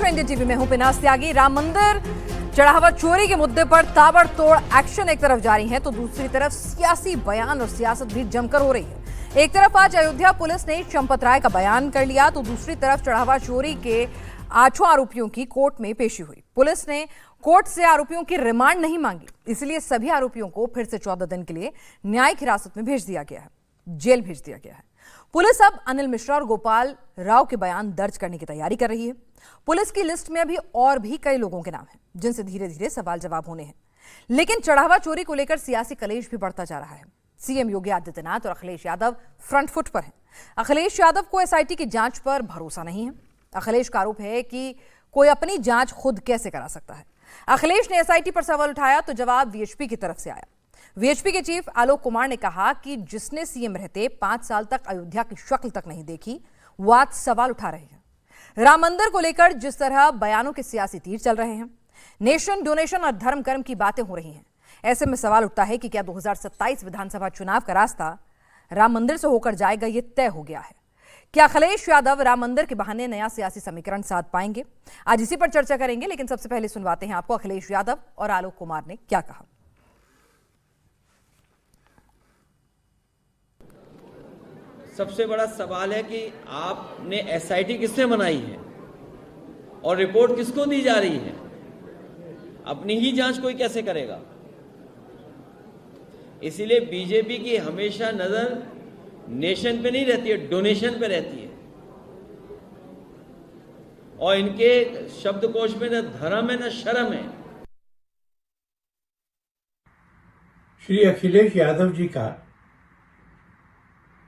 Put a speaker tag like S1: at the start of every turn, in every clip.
S1: नमस्कार, Indian TV में हूं पिनास त्यागी। राम मंदिर चढ़ावा चोरी के मुद्दे पर ताबड़तोड़ एक्शन एक तरफ जारी है तो दूसरी तरफ सियासी बयान और सियासत भी जमकर हो रही है। एक तरफ आज अयोध्या पुलिस ने चंपत राय का बयान कर लिया तो दूसरी तरफ चढ़ावा चोरी के 8 आरोपियों की कोर्ट में पेशी हुई। पुलिस ने कोर्ट से आरोपियों की रिमांड नहीं मांगी, इसलिए सभी आरोपियों को फिर से 14 दिन के लिए न्यायिक हिरासत में भेज दिया गया है, जेल भेज दिया गया है। पुलिस अब अनिल मिश्रा और गोपाल राव के बयान दर्ज करने की तैयारी कर रही है। पुलिस की लिस्ट में अभी और भी कई लोगों के नाम हैं जिनसे धीरे धीरे सवाल जवाब होने हैं, लेकिन चढ़ावा चोरी को लेकर सियासी कलेश भी बढ़ता जा रहा है। सीएम योगी आदित्यनाथ और अखिलेश यादव फ्रंट फुट पर हैं। अखिलेश यादव को एसआईटी की जांच पर भरोसा नहीं है। अखिलेश का आरोप है कि कोई अपनी जांच खुद कैसे करा सकता है। अखिलेश ने एसआईटी पर सवाल उठाया तो जवाब वीएचपी की तरफ से आया। वीएचपी के चीफ आलोक कुमार ने कहा कि जिसने सीएम रहते 5 साल तक अयोध्या की शक्ल तक नहीं देखी, वो आज सवाल उठा रहे हैं। राम मंदिर को लेकर जिस तरह बयानों के सियासी तीर चल रहे हैं, नेशन डोनेशन और धर्म कर्म की बातें हो रही हैं, ऐसे में सवाल उठता है कि क्या 2027 विधानसभा चुनाव का रास्ता राम मंदिर से होकर जाएगा, ये तय हो गया है। क्या अखिलेश यादव राम मंदिर के बहाने नया सियासी समीकरण साध पाएंगे? आज इसी पर चर्चा करेंगे, लेकिन सबसे पहले सुनवाते हैं आपको अखिलेश यादव और आलोक कुमार ने क्या कहा।
S2: सबसे बड़ा सवाल है कि आपने एसआईटी किसने बनाई है और रिपोर्ट किसको दी जा रही है? अपनी ही जांच कोई कैसे करेगा? इसीलिए बीजेपी की हमेशा नजर नेशन पे नहीं रहती है, डोनेशन पे रहती है। और इनके शब्दकोश में न धर्म है न शर्म है।
S3: श्री अखिलेश यादव जी का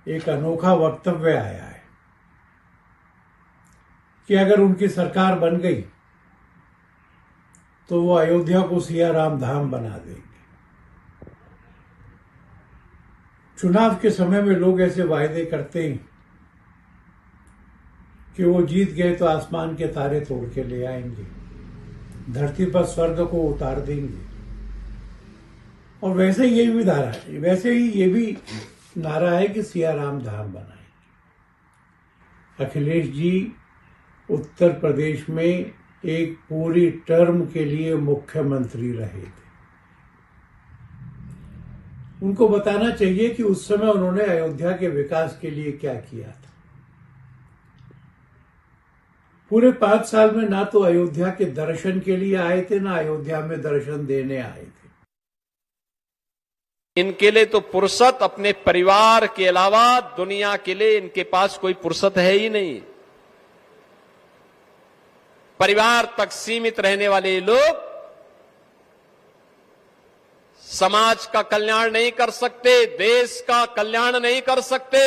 S3: एक अनोखा वक्तव्य आया है कि अगर उनकी सरकार बन गई तो वो अयोध्या को सिया राम धाम बना देंगे। चुनाव के समय में लोग ऐसे वायदे करते हैं कि वो जीत गए तो आसमान के तारे तोड़ के ले आएंगे, धरती पर स्वर्ग को उतार देंगे। और वैसे ही ये भी नारा है कि सिया राम धाम बनाएंगे। अखिलेश जी उत्तर प्रदेश में एक पूरी टर्म के लिए मुख्यमंत्री रहे थे। उनको बताना चाहिए कि उस समय उन्होंने अयोध्या के विकास के लिए क्या किया था। पूरे 5 साल में ना तो अयोध्या के दर्शन के लिए आए थे, ना अयोध्या में दर्शन देने आए थे।
S4: इनके लिए तो फुर्सत अपने परिवार के अलावा दुनिया के लिए इनके पास कोई फुर्सत है ही नहीं। परिवार तक सीमित रहने वाले लोग समाज का कल्याण नहीं कर सकते, देश का कल्याण नहीं कर सकते।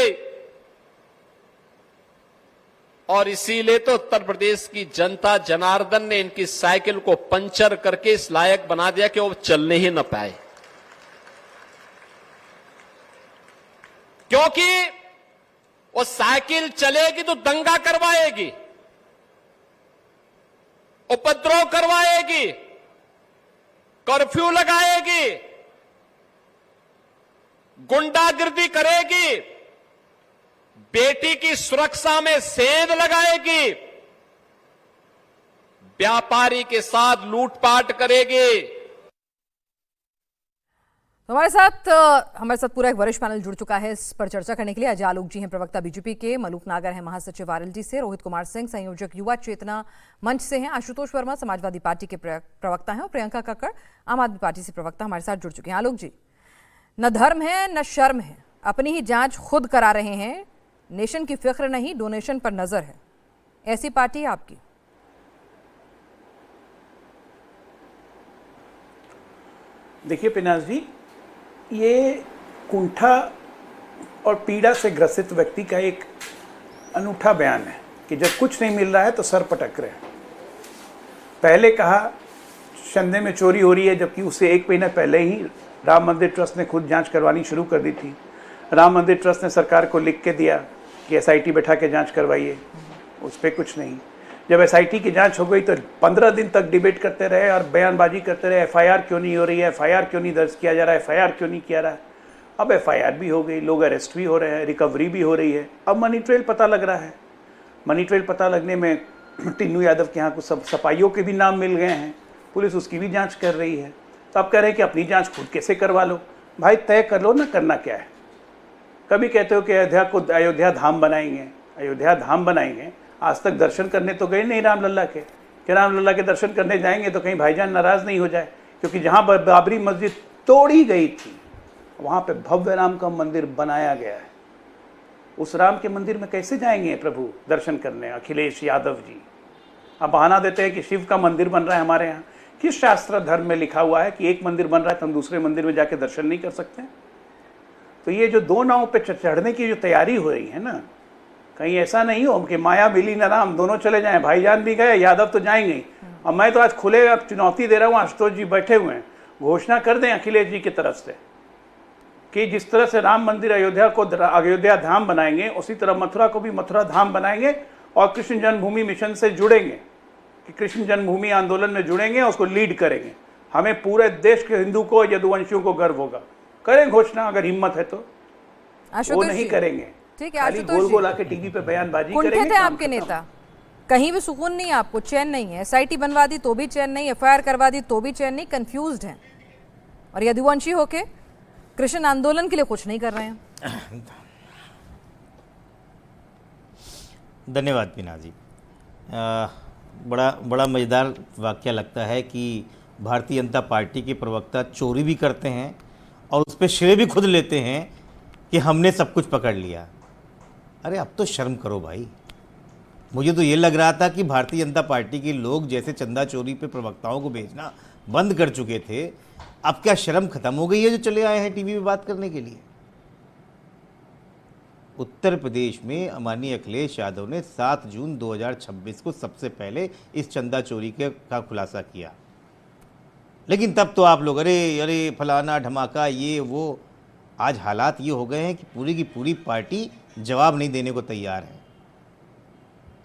S4: और इसीलिए तो उत्तर प्रदेश की जनता जनार्दन ने इनकी साइकिल को पंचर करके इस लायक बना दिया कि वो चलने ही न पाए। क्योंकि वो साइकिल चलेगी तो दंगा करवाएगी, उपद्रव करवाएगी, कर्फ्यू लगाएगी, गुंडागिर्दी करेगी, बेटी की सुरक्षा में सेंध लगाएगी, व्यापारी के साथ लूटपाट करेगी।
S1: हमारे साथ पूरा एक वरिष्ठ पैनल जुड़ चुका है इस पर चर्चा करने के लिए। अजय आलोक जी हैं प्रवक्ता बीजेपी के, मलूक नागर हैं महासचिव आरएलडी से, रोहित कुमार सिंह संयोजक युवा चेतना मंच से हैं, आशुतोष वर्मा समाजवादी पार्टी के प्रवक्ता हैं और प्रियंका कक्कड़ आम आदमी पार्टी से प्रवक्ता हमारे साथ जुड़ चुके हैं। आलोक जी, न धर्म है न शर्म है, अपनी ही जांच खुद करा रहे हैं, नेशन की फिक्र नहीं डोनेशन पर नजर है, ऐसी पार्टी है आपकी?
S5: देखिए पिनास जी, ये कुंठा और पीड़ा से ग्रसित व्यक्ति का एक अनूठा बयान है कि जब कुछ नहीं मिल रहा है तो सर पटक रहे हैं। पहले कहा शंदे में चोरी हो रही है, जबकि उससे 1 महीना पहले ही राम मंदिर ट्रस्ट ने खुद जांच करवानी शुरू कर दी थी। राम मंदिर ट्रस्ट ने सरकार को लिख के दिया कि एसआईटी बैठा के जांच करवाइए, उस पर कुछ नहीं। जब एसआईटी की जांच हो गई तो 15 दिन तक डिबेट करते रहे और बयानबाजी करते रहे, एफआईआर क्यों नहीं हो रही है, एफआईआर क्यों नहीं दर्ज किया जा रहा है, एफआईआर क्यों नहीं किया रहा है। अब एफआईआर भी हो गई, लोग अरेस्ट भी हो रहे हैं, रिकवरी भी हो रही है। अब मनी ट्रेल पता लग रहा है। मनी ट्रेल पता लगने में टिन्नू यादव के यहाँ कुछ सपाइयों के भी नाम मिल गए हैं, पुलिस उसकी भी जांच कर रही है। तो आप कह रहे हैं कि अपनी जांच खुद कैसे करवा लो? भाई तय कर लो ना, करना क्या है। कभी कहते हो कि अयोध्या धाम बनाएंगे, अयोध्या धाम बनाएंगे, आज तक दर्शन करने तो गए नहीं रामलला के, कि रामलला के दर्शन करने जाएंगे तो कहीं भाईजान नाराज़ नहीं हो जाए, क्योंकि जहाँ बाबरी मस्जिद तोड़ी गई थी वहाँ पे भव्य राम का मंदिर बनाया गया है। उस राम के मंदिर में कैसे जाएंगे प्रभु दर्शन करने? अखिलेश यादव जी आप बहाना देते हैं कि शिव का मंदिर बन रहा है हमारे यहाँ। किस शास्त्र धर्म में लिखा हुआ है कि एक मंदिर बन रहा है तो हम दूसरे मंदिर में जाके दर्शन नहीं कर सकते? तो ये जो दो नावों पे चढ़ने की जो तैयारी हो रही है ना, कहीं ऐसा नहीं हो कि माया मिली न राम दोनों चले जाएं, भाईजान भी गए, यादव तो जाएंगे ही। और मैं तो आज खुले अब चुनौती दे रहा हूँ, आशुतोष जी बैठे हुए हैं, घोषणा कर दें अखिलेश जी की तरफ से कि जिस तरह से राम मंदिर अयोध्या धाम बनाएंगे, उसी तरह मथुरा को भी मथुरा धाम बनाएंगे और कृष्ण जन्मभूमि मिशन से जुड़ेंगे, कि कृष्ण जन्मभूमि आंदोलन में जुड़ेंगे, उसको लीड करेंगे। हमें पूरे देश के हिंदू को, यदुवंशियों को गर्व होगा। करें घोषणा अगर हिम्मत है तो। वो नहीं करेंगे,
S1: ठीक है।
S5: खाली गोल गोल आके टीवी पे बयानबाजी
S1: कुंठित
S5: करेंगे।
S1: है आपके नेता, कहीं भी सुकून नहीं, आपको चैन नहीं है। एसआईटी बनवा दी तो भी चैन नहीं, एफआईआर करवा दी तो भी चैन नहीं, कंफ्यूज्ड हैं। और यदुवंशी होके कृष्ण आंदोलन के लिए कुछ नहीं कर रहे हैं।
S6: धन्यवाद पीना जी। बड़ा मज़ेदार वाकया लगता है कि भारतीय जनता पार्टी के प्रवक्ता चोरी भी करते हैं और उस पर श्रेय भी खुद लेते हैं कि हमने सब कुछ पकड़ लिया। अरे अब तो शर्म करो भाई। मुझे तो ये लग रहा था कि भारतीय जनता पार्टी के लोग जैसे चंदा चोरी पे प्रवक्ताओं को भेजना बंद कर चुके थे, अब क्या शर्म खत्म हो गई है जो चले आए हैं टीवी पे बात करने के लिए? उत्तर प्रदेश में माननीय अखिलेश यादव ने 7 जून 2026 को सबसे पहले इस चंदा चोरी का खुलासा किया, लेकिन तब तो आप लोग अरे फलाना धमाका ये वो। आज हालात ये हो गए हैं कि पूरी की पूरी पार्टी जवाब नहीं देने को तैयार है।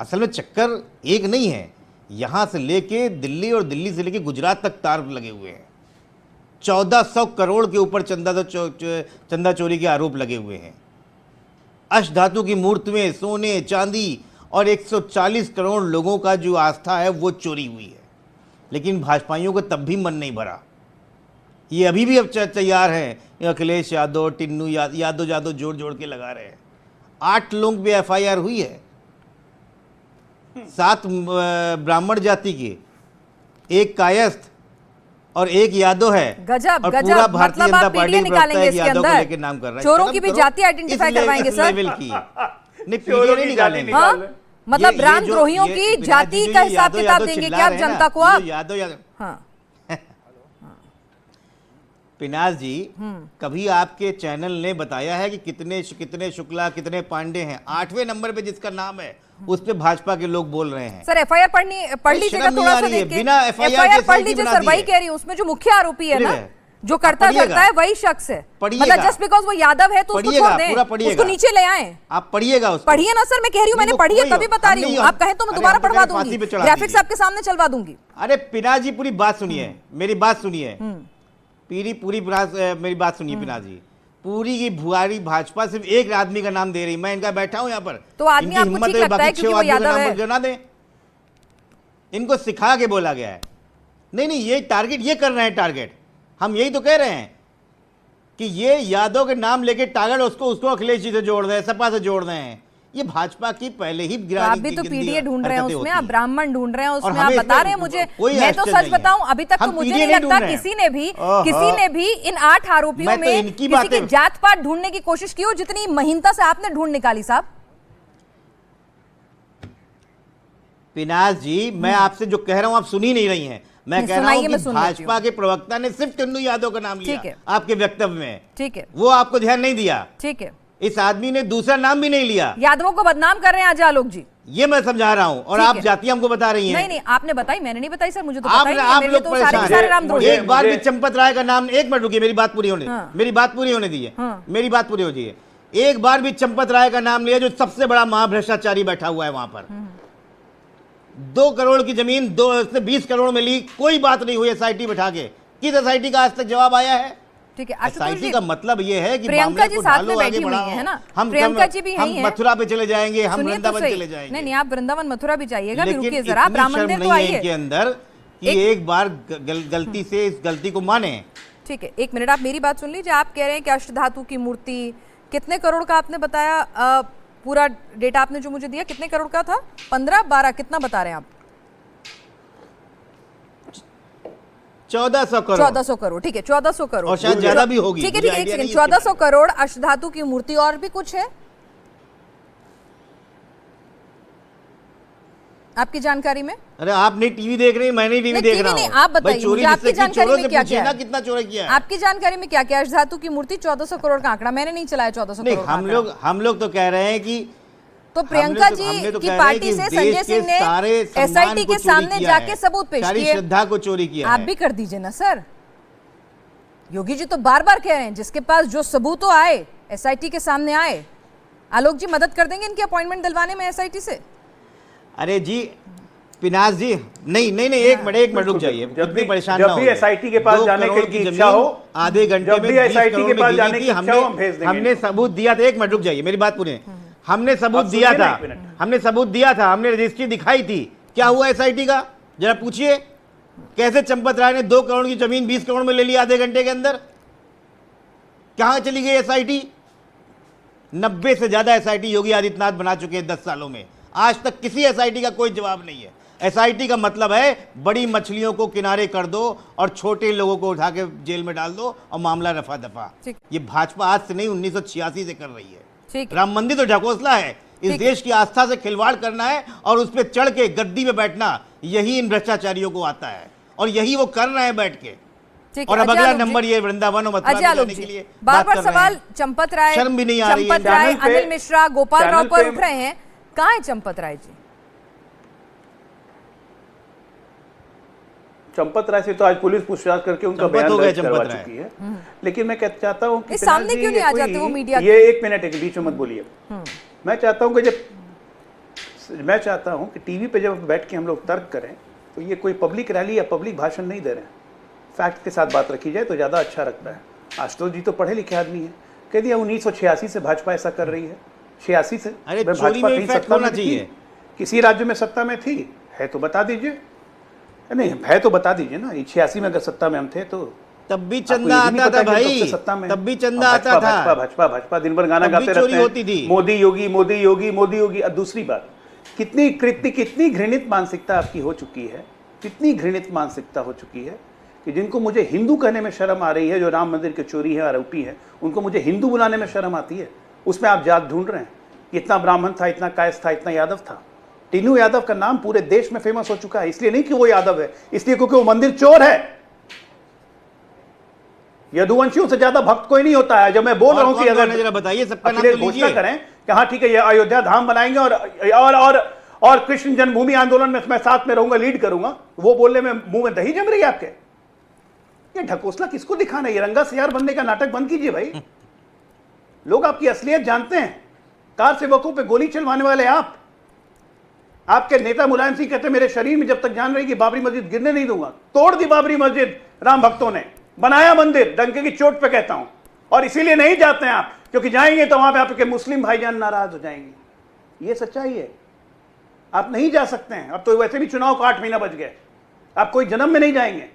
S6: असल में चक्कर एक नहीं है, यहाँ से लेके दिल्ली और दिल्ली से लेके गुजरात तक तार लगे हुए हैं। 1400 करोड़ के ऊपर चंदा चोरी के आरोप लगे हुए हैं। अष्टधातु की मूर्तियां, सोने चांदी और 140 करोड़ लोगों का जो आस्था है वो चोरी हुई है। लेकिन भाजपाइयों को तब भी मन नहीं भरा। ये अभी भी अब तैयार हैं, अखिलेश यादव, टिन्नू यादव जोड़ के लगा रहे हैं। 8 लोगों पे एफआईआर हुई है, 7 ब्राह्मण जाति के, 1 कायस्थ और 1 यादव है।
S1: गजब
S6: और
S1: गजब,
S6: पूरा भारतीय
S1: मतलब
S6: जनता
S1: आप
S6: पार्टी
S1: पीडीए निकालेंगे इसके
S6: यादव को
S1: अंदर,
S6: लेके नाम कर रहा है।
S1: चोरों की भी जाति आइडेंटिफाई करवाएंगे सर।
S6: लेवल की नहीं, पीडीए नहीं निकालेंगे।
S1: हाँ? मतलब
S6: ये
S1: रामद्रोहियों की जाति का हिसाब किताब देंगे क्या आप जनता को? आप
S6: यादव
S1: हाँ
S6: पिनाज जी, कभी आपके चैनल ने बताया है कि कितने शुक्ला कितने पांडे हैं? 8वें नंबर पे जिसका नाम है उस पे भाजपा के लोग बोल रहे हैं।
S1: सर एफआईआर पढ़ लीजिएगा थोड़ा सा देख के।
S6: बिना
S1: एफआईआर पढ़ लीजिए सर, वही कह रही हूँ, उसमें जो मुख्य आरोपी है ना, जो करता धरता है वही शख्स है। मतलब जस्ट बिकॉज वो यादव है तो उसको छोड़ दें, उसको नीचे ले आए।
S6: आप पढ़िएगा उसको।
S1: पढ़िए ना सर, मैं कह रही हूँ, मैंने पढ़ी है तभी बता रही हूँ। आप कहें तो मैं दोबारा पढ़वा दूंगी, ग्राफिक्स आपके सामने चलवा दूंगी।
S6: अरे पिनाज जी पूरी बात सुनिए, मेरी बात सुनिए, मेरी बात सुनिए पिनाज जी। पूरी की भुआरी भाजपा सिर्फ एक आदमी का नाम दे रही। मैं इनका बैठा हूं यहाँ पर,
S1: तो आदमी आपको ठीक लगता है क्योंकि वो यादव है?
S6: गिना दे, इनको सिखा के बोला गया है। नहीं, ये टारगेट ये कर रहे हैं। टारगेट हम यही तो कह रहे हैं कि ये यादव के नाम लेके टारगेट उसको अखिलेश जी से जोड़ रहे हैं, सपा से जोड़ रहे हैं। ये भाजपा की पहले ही
S1: आप भी तो पीडीए ढूंढ रहे हैं उसमें, आप ब्राह्मण ढूंढ रहे हैं उसमें, आप बता रहे हैं मुझे। मैं तो सच बताऊं, अभी तक तो मुझे नहीं लगता किसी ने भी इन 8 आरोपियों में किसी की जात पात ढूंढने की कोशिश की हो जितनी महीनता से आपने ढूंढ निकाली साहब।
S6: पिनाज जी, मैं आपसे जो कह रहा हूं आप सुनी नहीं रही हैं। मैं कह रहा हूं कि भाजपा के प्रवक्ता ने सिर्फ टिन्नू यादव का नाम लिया आपके वक्तव्य में।
S1: ठीक है,
S6: वो आपको ध्यान नहीं दिया।
S1: ठीक है,
S6: इस आदमी ने दूसरा नाम भी नहीं लिया।
S1: यादवों को बदनाम कर रहे हैं आज आलोक जी,
S6: ये मैं समझा रहा हूं। और आप जाति हमको बता रही हैं।
S1: नहीं, आपने बताई, मैंने नहीं बताई सर, मुझे तो
S6: आप लोग परेशान हैं। एक बार भी चंपत राय का नाम, एक मिनट रुकिए, मेरी बात पूरी होने दीजिए। मेरी बात पूरी हो जाइए। एक बार भी चंपत राय का नाम लिया, जो सबसे बड़ा महाभ्रष्टाचारी बैठा हुआ है वहां पर। 2 करोड़ की जमीन 20 करोड़ में ली, कोई बात नहीं हुई एसआईटी बैठा के। किस एसआईटी का आज तक जवाब आया है?
S1: ठीक है, आशुतोष
S6: एसआईटी
S1: जी,
S6: का मतलब ये है कि
S1: प्रियंका
S6: मामले
S1: जी
S6: को
S1: साथ
S6: ढालो,
S1: में
S6: आगे
S1: बैठी हुई
S6: बढ़ाओ।
S1: हैं, है ना?
S6: हम
S1: प्रियंका जी भी
S6: हम
S1: यही हैं।
S6: मथुरा पे चले जाएंगे, हम
S1: सुनिए तो
S6: वृंदावन
S1: सही।
S6: चले जाएंगे।
S1: नहीं, आप वृंदावन मथुरा भी जाइएगा, अभी
S6: लेकिन
S1: रुकिए जरा, आप
S6: इतनी
S1: राम
S6: शर्म
S1: मंदिर तो
S6: नहीं है
S1: आइए।
S6: इनके अंदर कि एक बार गलती से इस गलती को माने।
S1: ठीक है, एक मिनट, आप मेरी बात सुन लीजिए। आप कह रहे हैं कि अष्टधातु की मूर्ति कितने करोड़ का आपने बताया? पूरा डेटा आपने जो मुझे दिया कितने करोड़ का था? 15, 12, कितना बता रहे हैं आप?
S6: 1400 करोड़।
S1: 1400 करोड़, ठीक है, 1400 करोड़
S6: और शायद ज्यादा भी होगी,
S1: ठीक है,
S6: मुझे
S1: ठीक है, एक
S6: आइडिया
S1: सेकंड,
S6: नहीं है इसके
S1: 1400 करोड़ अष्टधातु की मूर्ति, और भी कुछ है आपकी जानकारी में?
S6: अरे आप नहीं टीवी देख रहे हैं, मैं नहीं टीवी
S1: नहीं,
S6: देख
S1: टीवी
S6: रहा
S1: नहीं,
S6: हूँ।
S1: आप बताइए
S6: भाई चोरी
S1: मुझे, आपकी
S6: जिससे की,
S1: जानकारी
S6: चोरों
S1: में
S6: से
S1: क्या
S6: पूछिए
S1: क्या
S6: ना
S1: है?
S6: कितना चोरी किया है।
S1: आपकी जानकारी में क्या क्या? अष्टधातु की मूर्ति 1400 करोड़ का आंकड़ा, मैंने नहीं चलाया 1400
S6: नहीं,
S1: करोड़ का आंकड़ा।
S6: हम लोग तो कह रहे हैं कि
S1: तो प्रियंका जी
S6: हमने तो
S1: की
S6: कह रहे हैं
S1: पार्टी
S6: कि
S1: से
S6: देश
S1: संजय
S6: के
S1: सिंह ने
S6: सारे सम्मान
S1: एसआईटी
S6: को
S1: के
S6: चोरी
S1: सामने
S6: किया
S1: जाके
S6: है।
S1: सबूत पेश
S6: सारी
S1: किए।
S6: श्रद्धा को चोरी किया
S1: आप
S6: है।
S1: भी कर दीजिए ना सर। योगी जी तो बार बार कह रहे हैं जिसके पास जो सबूत हो आए, एसआईटी के सामने आए। आलोक जी मदद कर देंगे इनकी अपॉइंटमेंट दिलवाने में एसआईटी से?
S6: अरे जी पिनाज जी, नहीं नहीं नहीं, एक मिनट रुक जाइए,
S5: जब
S6: इतनी
S5: भी
S6: परेशान ना
S5: जब भी
S6: होइए।
S5: एसआईटी के पास
S6: 2
S5: जाने
S6: करोड़
S5: की
S6: जमीन
S5: इच्छा हो,
S6: आधे घंटे
S5: जब
S6: में
S5: भी
S6: 20
S5: एसआईटी
S6: करोड़
S5: के
S6: में
S5: पास
S6: गिरी
S5: जाने
S6: थी।
S5: की इच्छा हो, हम भेज देंगे।
S6: हमने सबूत दिया था, एक मिनट रुक जाइए, मेरी बात पूरी। हमने सबूत
S5: अब
S6: दिया
S5: सुनिए ना
S6: था,
S5: एक मिनट।
S6: हमने सबूत दिया था, हमने रजिस्ट्री दिखाई थी। क्या हुआ एसआईटी का जरा पूछिए। कैसे चंपत राय ने 2 करोड़ की जमीन 20 करोड़ में ले ली आधे घंटे के अंदर? कहां चली गई एसआईटी? 90 से ज्यादा एसआईटी योगी आदित्यनाथ बना चुके हैं 10 सालों में। आज तक किसी एसआईटी का कोई जवाब नहीं है। एसआईटी का मतलब है बड़ी मछलियों को किनारे कर दो और छोटे लोगों को उठा के जेल में डाल दो और मामला रफा दफा।
S1: ठीक।
S6: ये भाजपा आज से नहीं 1986 से कर रही है।
S1: ठीक है।
S6: राम मंदिर तो ढकोसला है। इस
S1: ठीक।
S6: देश की आस्था से खिलवाड़ करना है और उस पर चढ़ के गद्दी में बैठना, यही इन भ्रष्टाचारियों को आता है और यही वो कर रहे हैं बैठ के।
S1: ठीक
S6: और
S1: है,
S6: अब
S1: अजय
S6: अगला
S1: आलोक जी।
S6: नंबर ये वृंदावन और मथुरा में
S1: अजय आलोक
S6: जाने के
S1: जी
S6: लिए
S1: बार
S6: बात
S1: बार
S6: कर रहे
S1: सवाल
S6: हैं।
S1: चंपत राय,
S6: शर्म भी नहीं आ रही है।
S1: चंपत राय,
S5: चैनल पे-
S1: अनिल मिश्रा, गोपाल राव
S5: चैनल
S1: पर
S5: पे-
S1: उठ रहे हैं। कहाँ है चंपत राय जी?
S5: चंपत राय से तो आज पुलिस पूछताछ करके उनका
S6: चंपत
S5: बयान
S6: हो गए
S5: दर्ज करवा
S6: चंपत राय।
S5: चुकी है। लेकिन मैं चाहता हूँ कि
S1: ये सामने
S5: पिनाक जी,
S1: क्यों नहीं
S5: ये
S1: आ
S5: कोई-
S1: जाते वो मीडिया
S5: ये एक मिनट एक बीच में मत बोलिए। मैं चाहता हूँ कि टीवी पे जब बैठ के हम लोग तर्क करें तो ये कोई पब्लिक रैली या पब्लिक भाषण नहीं दे रहे हैं। फैक्ट के साथ बात रखी जाए तो ज़्यादा अच्छा लगता है। आशुतोष जी तो पढ़े लिखे आदमी है, कह दिया 1986 से भाजपा ऐसा कर रही है। 86 से
S6: अरे
S5: भाई
S6: चोरी
S5: भाजपा
S6: में
S5: कहीं
S6: फैक्ट
S5: सत्ता
S6: होना
S5: में थी?
S6: चाहिए।
S5: किसी राज्य में सत्ता में थी? है तो बता दीजिए। नहीं है तो बता दीजिए ना। 86 में अगर सत्ता में हम थे तो
S6: तब भी
S5: आपको
S6: चंदा
S5: ये भी नहीं
S6: आता
S5: पता
S6: था
S5: कि हम
S6: भाई,
S5: सबसे सत्ता में
S6: तब भी चंदा
S5: भाजपा,
S6: आता
S5: भाजपा
S6: था।
S5: भाजपा भाजपा दिन भर गाना
S6: तब भी
S5: गाते
S6: चोरी
S5: रहते
S6: होती थी।
S5: हैं, मोदी योगी मोदी योगी मोदी योगी। अब दूसरी बात, कितनी घृणित मानसिकता आपकी हो चुकी है, कितनी घृणित मानसिकता हो चुकी है कि जिनको मुझे हिंदू कहने में शर्म आ रही है, जो राम मंदिर के चोरी है आरोपी है, उनको मुझे हिंदू बुलाने में शर्म आती है। उसमें आप जात ढूंढ रहे हैं। इतना ब्राह्मण था, इतना कायस्थ था, इतना यादव था। टीनू यादव का नाम पूरे देश में फेमस हो चुका है, इसलिए नहीं कि वो यादव है, इसलिए क्योंकि वो मंदिर चोर है। यदुवंशियों से ज्यादा भक्त कोई नहीं होता है। जब मैं बोल रहा हूं कि अगर
S6: जरा बताइए, सबका नाम
S5: अखिलेश
S6: तो
S5: घोषणा
S6: लीजिए।
S5: करें कि हाँ ठीक है ये अयोध्या धाम बनाएंगे और कृष्ण जन्मभूमि आंदोलन में मैं साथ में रहूंगा, लीड करूंगा, वो बोलने में मुंह में दही जम रही है आपके? ये ढकोसला किसको दिखाना है? ये रंगा सियार बनने का नाटक बंद कीजिए भाई। लोग आपकी असलियत जानते हैं। कार सेवकों पे गोली चलवाने वाले आपके नेता मुलायम सिंह कहते मेरे शरीर में जब तक जान रही कि बाबरी मस्जिद गिरने नहीं दूंगा। तोड़ दी बाबरी मस्जिद राम भक्तों ने, बनाया मंदिर डंके की चोट पे कहता हूं। और इसीलिए नहीं जाते हैं आप, क्योंकि जाएंगे तो वहां पे आपके मुस्लिम भाईजान नाराज हो जाएंगे। ये सच्चाई है। आप नहीं जा सकते हैं। अब तो वैसे भी चुनाव को 8 महीना बच गए, आप कोई जन्म में नहीं जाएंगे।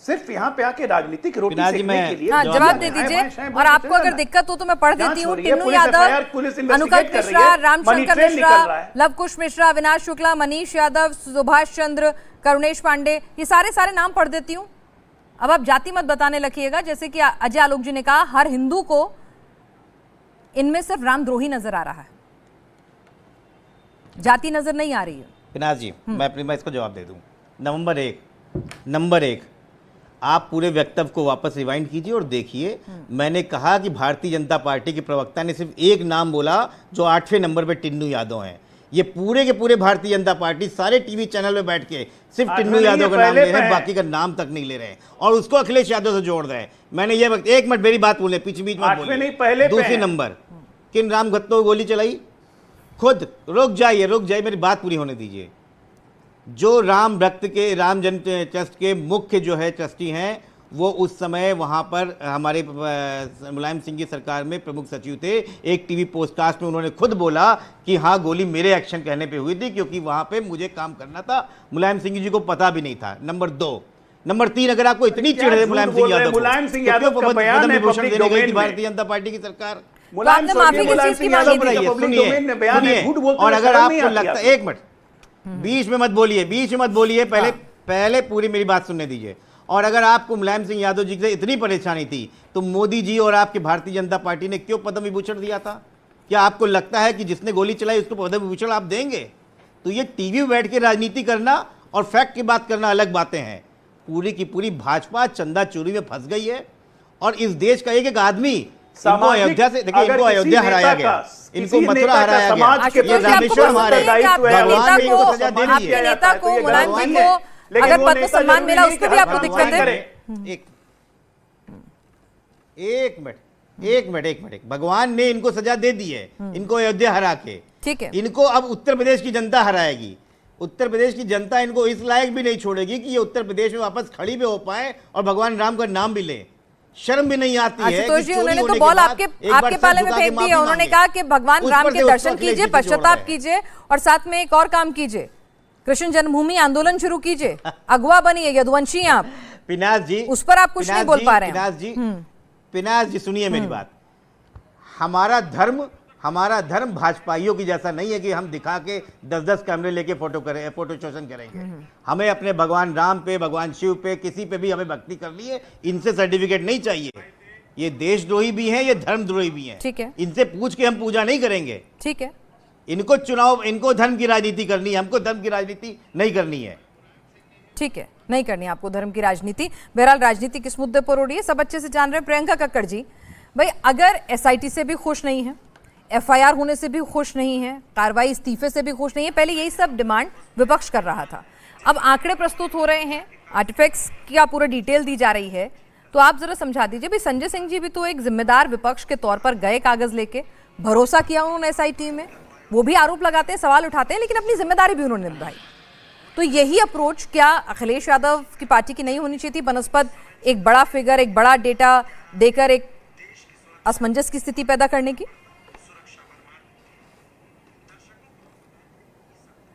S5: सिर्फ यहाँ पे आके राजनीतिक रोटी
S6: पिनाक जी,
S5: सेकने
S6: मैं
S5: के लिए
S1: हाँ, जवाब दे
S5: हाय,
S1: दीजिए।
S5: हाय, शाय,
S1: और
S5: बोल
S1: आपको
S5: के चले
S1: अगर
S5: ना।
S1: दिक्कत हो तो मैं पढ़
S5: जांच
S1: देती
S5: हो
S1: हूँ।
S5: रही है,
S1: Tinnu
S5: police
S1: Yadav,
S5: FIR, police investigate
S1: अनुकल्प
S5: कर रही
S1: मिश्रा,
S5: है,
S1: रामशंकर
S5: मनी ट्रेल
S1: मिश्रा,
S5: निकल रहा है।
S1: लवकुश मिश्रा, अविनाश शुक्ला, मनीष यादव, सुभाष चंद्र, करुणेश पांडे, ये सारे नाम पढ़ देती हूँ। अब आप जाति मत बताने लगिएगा। जैसे कि अजय आलोक जी ने कहा, हर हिंदू को इनमें सिर्फ रामद्रोही नजर आ रहा है, जाति नजर नहीं आ रही है।
S6: पिनाक जी, मैं इसको जवाब दे दूं। नंबर एक, आप पूरे वक्तव्य को वापस रिवाइंड कीजिए और देखिए। मैंने कहा कि भारतीय जनता पार्टी के प्रवक्ता ने सिर्फ एक नाम बोला जो 8वें नंबर पे टिन्नू यादव हैं। ये पूरे के पूरे भारतीय जनता पार्टी सारे टीवी चैनल में बैठ के सिर्फ टिन्नू यादव का नाम ले रहे हैं, बाकी का नाम तक नहीं ले रहे हैं और उसको अखिलेश यादव से जोड़ रहे हैं। मैंने ये वक्त, एक मिनट मेरी बात बोले, बीच में
S5: नहीं, पहले पे
S6: दूसरी
S5: है।
S6: नंबर, किन राम भक्तों को गोली चलाई? खुद रुक जाइए, मेरी बात पूरी होने दीजिए। जो राम भक्त के राम जन्म ट्रस्ट के मुख्य जो है ट्रस्टी हैं, वो उस समय वहाँ पर हमारे मुलायम सिंह की सरकार में प्रमुख सचिव थे। एक टीवी पोस्टकास्ट में उन्होंने खुद बोला कि हाँ गोली मेरे एक्शन कहने पे हुई थी, क्योंकि वहाँ पे मुझे काम करना था, मुलायम सिंह जी को पता भी नहीं था। नंबर 2। नंबर 3, अगर आपको इतनी चिढ़ है मुलायम सिंह यादव को,
S5: मुलायम सिंह यादव का बयान
S6: पद्म
S5: है
S6: विभूषण
S5: पब्लिक
S6: देने गई थी
S5: डोमेन में।
S6: भारतीय जनता पार्टी की सरकार।
S5: मुलायम
S1: आपने माफी किस
S5: मुलायम
S1: चीज की
S5: सिंह यादव
S1: मांगी थी?
S5: का पब्लिक डोमेन में बयान है, झूठ बोलते
S6: और
S5: हुए
S6: अगर
S5: शर्म नहीं
S6: आपको
S5: आती
S6: लगता,
S5: आपको?
S6: 1 मिनट बीच में मत बोलिए, बीच में मत बोलिए, पहले पूरी मेरी बात सुनने दीजिए। और अगर आपको मुलायम सिंह यादव जी से इतनी परेशानी थी तो मोदी जी और आपकी भारतीय जनता पार्टी ने क्यों पद्म विभूषण दिया था? क्या आपको लगता है कि जिसने गोली चलाई उसको पद्म विभूषण आप देंगे? तो ये टीवी में बैठ के राजनीति करना और फैक्ट की बात करना अलग बातें हैं। पूरी की पूरी भाजपा चंदा चोरी में फंस गई है और इस देश का एक एक आदमी, इनको अयोध्या से, देखिए इनको अयोध्या हराया गया, इनको मथुरा हराया गया, ये रामेश्वरम हारे, भगवान ने इनको सजा दे दी
S1: आपके
S6: है।
S1: नेता को, मुलायम सिंह को अगर पद्म सम्मान मिला उस पर भी आपको दिक्कत है?
S6: एक मिनट, भगवान ने इनको सजा दे दी है, इनको अयोध्या हरा के।
S1: ठीक है,
S6: इनको अब उत्तर प्रदेश की जनता हराएगी। उत्तर प्रदेश की जनता इनको इस लायक भी नहीं छोड़ेगी कि ये उत्तर प्रदेश में वापस खड़ी भी हो पाए और भगवान राम का नाम भी ले। शर्म भी नहीं आती है।
S1: आशुतोष जी, उन्होंने तो बॉल आपके पाले में फेंक दी है। उन्होंने कहा कि भगवान राम के दर्शन कीजिए, पश्चाताप कीजिए और साथ में एक और काम कीजिए, कृष्ण जन्मभूमि आंदोलन शुरू कीजिए, अगवा बनिए, यदुवंशी आप।
S6: पिनाज जी,
S1: उस पर आप कुछ नहीं बोल पा रहे हैं।
S6: पिनाज जी सुनिए मेरी बात। हमारा धर्म भाजपाइयों की जैसा नहीं है कि हम दिखा के 10-10 कैमरे लेके फोटो शोषण करेंगे। हमें अपने भगवान राम पे, भगवान शिव पे, किसी पे भी हमें भक्ति करनी है, इनसे सर्टिफिकेट नहीं चाहिए। ये देशद्रोही भी हैं, ये धर्मद्रोही भी हैं।
S1: ठीक है,
S6: इनसे पूछ के हम पूजा नहीं करेंगे।
S1: ठीक है,
S6: इनको धर्म की राजनीति करनी है, हमको धर्म की राजनीति नहीं करनी है।
S1: ठीक है, नहीं करनी आपको धर्म की राजनीति। बहरहाल राजनीति किस मुद्दे पर हो रही है सब अच्छे से जान रहे हैं। प्रियंका कक्कड़ जी, भाई अगर एसआईटी से भी खुश नहीं है, एफआईआर होने से भी खुश नहीं है, कार्रवाई इस्तीफे से भी खुश नहीं है, पहले यही सब डिमांड विपक्ष कर रहा था, अब आंकड़े प्रस्तुत हो रहे हैं, आर्टिफैक्ट्स की पूरा डिटेल दी जा रही है, तो आप जरा समझा दीजिए। भाई संजय सिंह जी भी तो एक जिम्मेदार विपक्ष के तौर पर गए कागज लेके, भरोसा किया उन्होंने एसआईटी में, वो भी आरोप लगाते हैं, सवाल उठाते हैं, लेकिन अपनी जिम्मेदारी भी उन्होंने निभाई। तो यही अप्रोच क्या अखिलेश यादव की पार्टी की नहीं होनी चाहिए थी बनस्पत एक बड़ा फिगर, एक बड़ा डेटा देकर एक असमंजस की स्थिति पैदा करने की?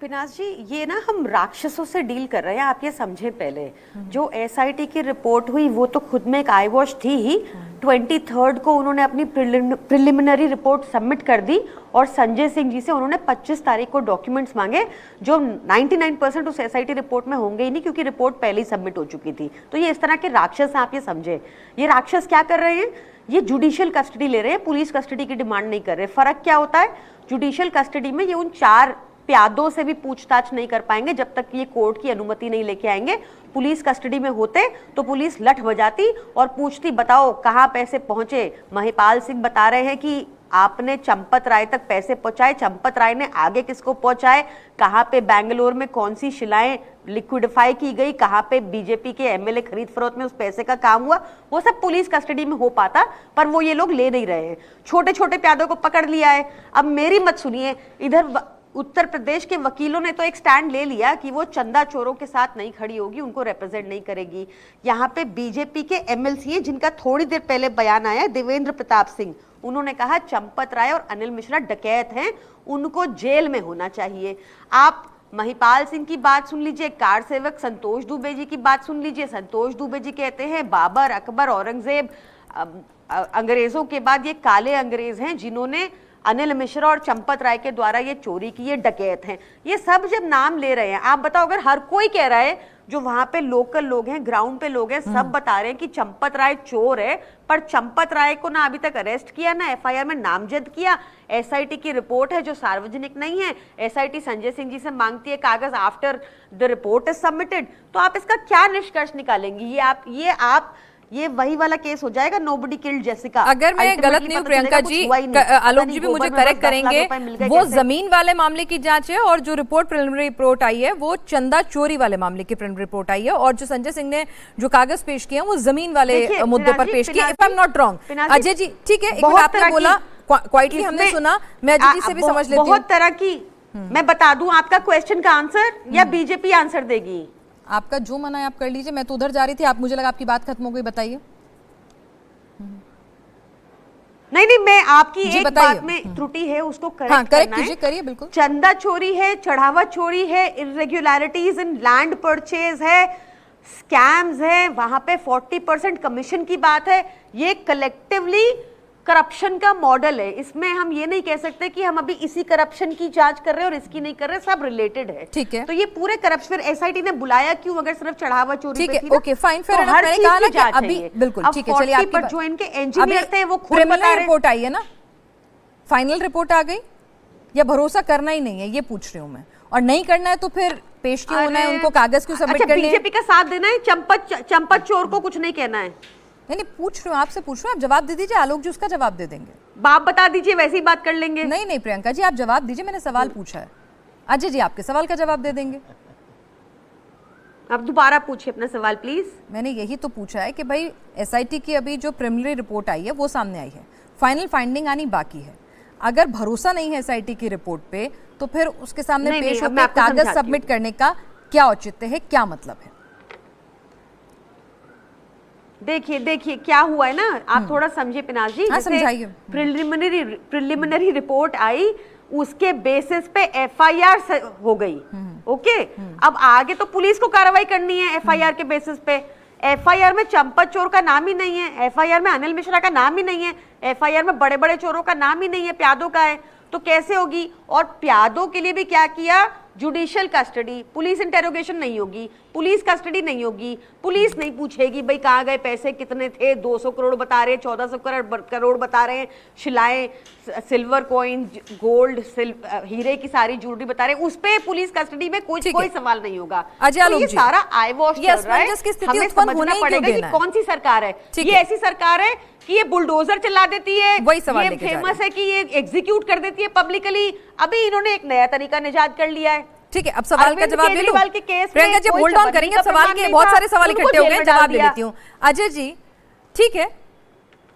S7: पिनाज जी, ये ना हम राक्षसों से डील कर रहे हैं, आप ये समझे। पहले जो एसआईटी की रिपोर्ट हुई वो तो खुद में एक आई वॉश थी ही। 23 को उन्होंने अपनी प्रिलिमिनरी रिपोर्ट सबमिट कर दी और संजय सिंह जी से उन्होंने 25 तारीख को डॉक्यूमेंट्स मांगे, जो 99% उस एसआईटी रिपोर्ट में होंगे ही नहीं, क्योंकि रिपोर्ट पहले ही सबमिट हो चुकी थी। तो ये इस तरह के राक्षस हैं, आप ये समझे। ये राक्षस क्या कर रहे हैं? ये जुडिशियल कस्टडी ले रहे हैं, पुलिस कस्टडी की डिमांड नहीं कर रहे। फर्क क्या होता है? जुडिशियल कस्टडी में ये उन 4 प्यादों से भी पूछताछ नहीं कर पाएंगे जब तक ये कोर्ट की अनुमति नहीं लेके आएंगे। पुलिस कस्टडी में होते तो पुलिस लठ बजाती और पूछती, बताओ कहाँ पैसे पहुंचे। महिपाल सिंह बता रहे हैं कि आपने चंपत राय तक पैसे पहुंचाए, चंपत राय ने आगे किसको पहुंचाए, कहाँ पे बेंगलोर में कौन सी शिलाएं लिक्विडिफाई की गई, कहाँ पे बीजेपी के एमएलए खरीद फरोख्त में उस पैसे का काम हुआ, वो सब पुलिस कस्टडी में हो पाता, पर वो ये लोग ले नहीं रहे हैं। छोटे छोटे प्यादों को पकड़ लिया है। अब मेरी मत सुनिए, इधर उत्तर प्रदेश के वकीलों ने तो एक स्टैंड ले लिया कि वो चंदा चोरों के साथ नहीं खड़ी होगी, उनको रिप्रेजेंट नहीं करेगी। यहाँ पे बीजेपी के एमएलसी हैं जिनका थोड़ी देर पहले बयान आया, देवेंद्र प्रताप सिंह, उन्होंने कहा चंपत राय और अनिल मिश्रा डकैत हैं, उनको जेल में होना चाहिए। आप महिपाल सिंह की बात सुन लीजिए, कार सेवक संतोष दुबे जी की बात सुन लीजिए। संतोष दुबे जी कहते हैं बाबर, अकबर, औरंगजेब, अंग्रेजों के बाद ये काले अंग्रेज हैं जिन्होंने अनिल मिश्रा और चंपत राय के द्वारा ये चोरी की, ये डकैत हैं। ये सब जब नाम ले रहे हैं, आप बताओ अगर हर कोई कह रहा है, जो वहां पे लोकल लोग हैं, ग्राउंड पे लोग हैं, सब बता रहे हैं कि चंपत राय चोर है, पर चंपत राय को ना अभी तक अरेस्ट किया, ना एफआईआर में नामजद किया। एसआईटी की रिपोर्ट है जो सार्वजनिक नहीं है, एसआईटी संजय सिंह जी से मांगती है कागज after the report is submitted. तो आप इसका क्या निष्कर्ष निकालेंगी? ये वही वाला केस हो जाएगा, नोबडी किल्ड जेसिका।
S1: अगर मैं गलत नहीं हूं प्रियंका जी, आलोक जी भी मुझे करेक्ट करेंगे, वो जमीन वाले मामले की जांच है और जो रिपोर्ट प्रिलिमिनरी रिपोर्ट आई है वो चंदा चोरी वाले मामले की प्रिलिमिनरी रिपोर्ट आई है, और जो संजय सिंह ने जो कागज पेश किए वो जमीन वाले मुद्दे पर पेश किए, if I am not wrong. Ajay ji ठीक है, एक बार आपने बोला क्वाइटली हमने सुना, मैं अजय जी से भी समझ लेती हूँ।
S7: बहुत तरह की, मैं बता दूं आपका क्वेश्चन का आंसर या बीजेपी आंसर देगी?
S1: आपका जो मना है आप कर लीजिए, मैं तो उधर जा रही थी, आप, मुझे लगा आपकी बात खत्म हो गई, बताइए।
S7: नहीं, मैं आपकी
S1: जी,
S7: एक
S1: बताइए।
S7: बात में त्रुटि है, उसको
S1: हाँ,
S7: करेक्ट
S1: करेक्ट
S7: करना है।
S1: कीजिए, करिए बिल्कुल।
S7: चंदा चोरी है, चढ़ावा चोरी है, इरेगुलरिटीज इन लैंड परचेज है, स्कैम्स है, वहां पे 40% कमीशन की बात है। ये कलेक्टिवली करप्शन का मॉडल है। इसमें हम ये नहीं कह सकते कि हम अभी इसी करप्शन की जांच कर रहे हैं और इसकी नहीं कर रहे, सब रिलेटेड है।
S1: ठीक है।
S7: तो ये पूरे करप्शन एसआईटी ने बुलाया क्यों अगर सिर्फ चढ़ावा चोरी
S1: ठीक
S7: पे
S1: है,
S7: थी ना?
S1: ओके, फाइन,
S7: तो
S1: फेयर एनफ।
S7: हर
S1: मैंने
S7: चीज
S1: कहा ना
S7: की
S1: कि
S7: जांच
S1: अभी
S7: है ये।
S1: बिल्कुल
S7: अब
S1: ठीक है, चलिए
S7: 40
S1: आपकी
S7: पर
S1: बात-
S7: जो इनके इंजीनियर थे वो खुद बता
S1: प्रिलिमिनरी
S7: रहे हैं।
S1: रिपोर्ट आई है ना, फाइनल रिपोर्ट आ गई, या भरोसा करना ही नहीं है, ये पूछ रही हूँ मैं। और नहीं करना है तो फिर पेश क्यों होना है,
S7: अरे,
S1: उनको कागज क्यों सबमिट
S7: अच्छा,
S1: करने हैं?
S7: बीजेपी का साथ देना है, चंपत चोर को कुछ नहीं कहना है।
S1: नहीं नहीं, पूछ रही हूँ, आपसे पूछ रही हूँ, आप जवाब दे दीजिए, आलोक जी उसका जवाब दे देंगे।
S7: बाप बता दीजिए, वैसे ही बात कर लेंगे।
S1: नहीं नहीं प्रियंका जी, आप जवाब दीजिए, मैंने सवाल पूछा है। अजय जी आपके सवाल का जवाब दे देंगे।
S7: अब दोबारा पूछिए अपना सवाल प्लीज।
S1: मैंने यही तो पूछा है कि भाई एसआईटी की अभी जो प्रिलिमिनरी रिपोर्ट आई है वो सामने आई है, फाइनल फाइंडिंग आनी बाकी है। अगर भरोसा नहीं है एसआईटी की रिपोर्ट पे तो फिर उसके सामने
S7: नहीं,
S1: पेश
S7: अब मैं
S1: होकर
S7: आपको
S1: कागज
S7: समझाती
S1: सबमिट करने का क्या औचित्य है, क्या मतलब है?
S7: देखिए क्या हुआ है ना, आप थोड़ा समझिए पिनाज जी।
S1: हाँ,
S7: जैसे
S1: समझाइए।
S7: प्रिलिमिनरी रिपोर्ट आई, उसके बेसिस पे एफआईआर हो गई। ओके, अब आगे तो पुलिस को कार्रवाई करनी है एफआईआर के बेसिस पे। एफआईआर में चंपत चोर का नाम ही नहीं है, एफआईआर में अनिल मिश्रा का नाम ही नहीं है, एफआईआर में बड़े बड़े चोरों का नाम ही नहीं है, प्यादों का है, तो कैसे होगी? और प्यादों के लिए भी क्या किया? जुडिशियल कस्टडी, पुलिस इंटेरोगेशन नहीं होगी, पुलिस कस्टडी नहीं होगी, पुलिस नहीं पूछेगी भाई कहाँ गए पैसे, कितने थे, 200 करोड़ बता रहे हैं, 1400 करोड़ बता रहे हैं, शिलाएं, सिल्वर कॉइन, गोल्ड, हीरे की सारी ज्वेलरी बता रहे हैं, उस पे पुलिस कस्टडी में कोई सवाल नहीं होगा।
S1: अजय
S7: तो
S1: आलोक
S7: ये
S1: जी,
S7: सारा आई वॉश चल रहा है।
S1: असमंजस की स्थिति
S7: हमें
S1: उत्पन्न होने
S7: समझना
S1: ही क्यों
S7: पड़ेगा कि
S1: देना है?
S7: कौन सी सरकार है।
S1: ठीक
S7: ये
S1: है।
S7: ऐसी सरकार है कि ये बुलडोजर चला देती है,
S1: वही सवाल
S7: ये
S1: लेके जा रहे
S7: फेमस है कि ये एग्जीक्यूट कर देती है पब्लिकली। अभी इन्होंने एक नया तरीका निजात कर लिया है।
S1: ठीक है, अब सवाल का
S7: अरविंद
S1: जवाब ले लूं?
S7: केजरीवाल के केस में
S1: प्रियंका जी
S7: कोई
S1: होल्ड ऑन
S7: संबंधी
S1: करेंगे,
S7: का
S1: सवाल
S7: प्रमाण
S1: के
S7: नहीं
S1: बहुत
S7: था,
S1: सारे सवाल
S7: उनको
S1: इकट्ठे हो
S7: जेल
S1: गए,
S7: में डाल
S1: जवाब ले
S7: दिया।
S1: लेती हूँ। अजय जी, ठीक है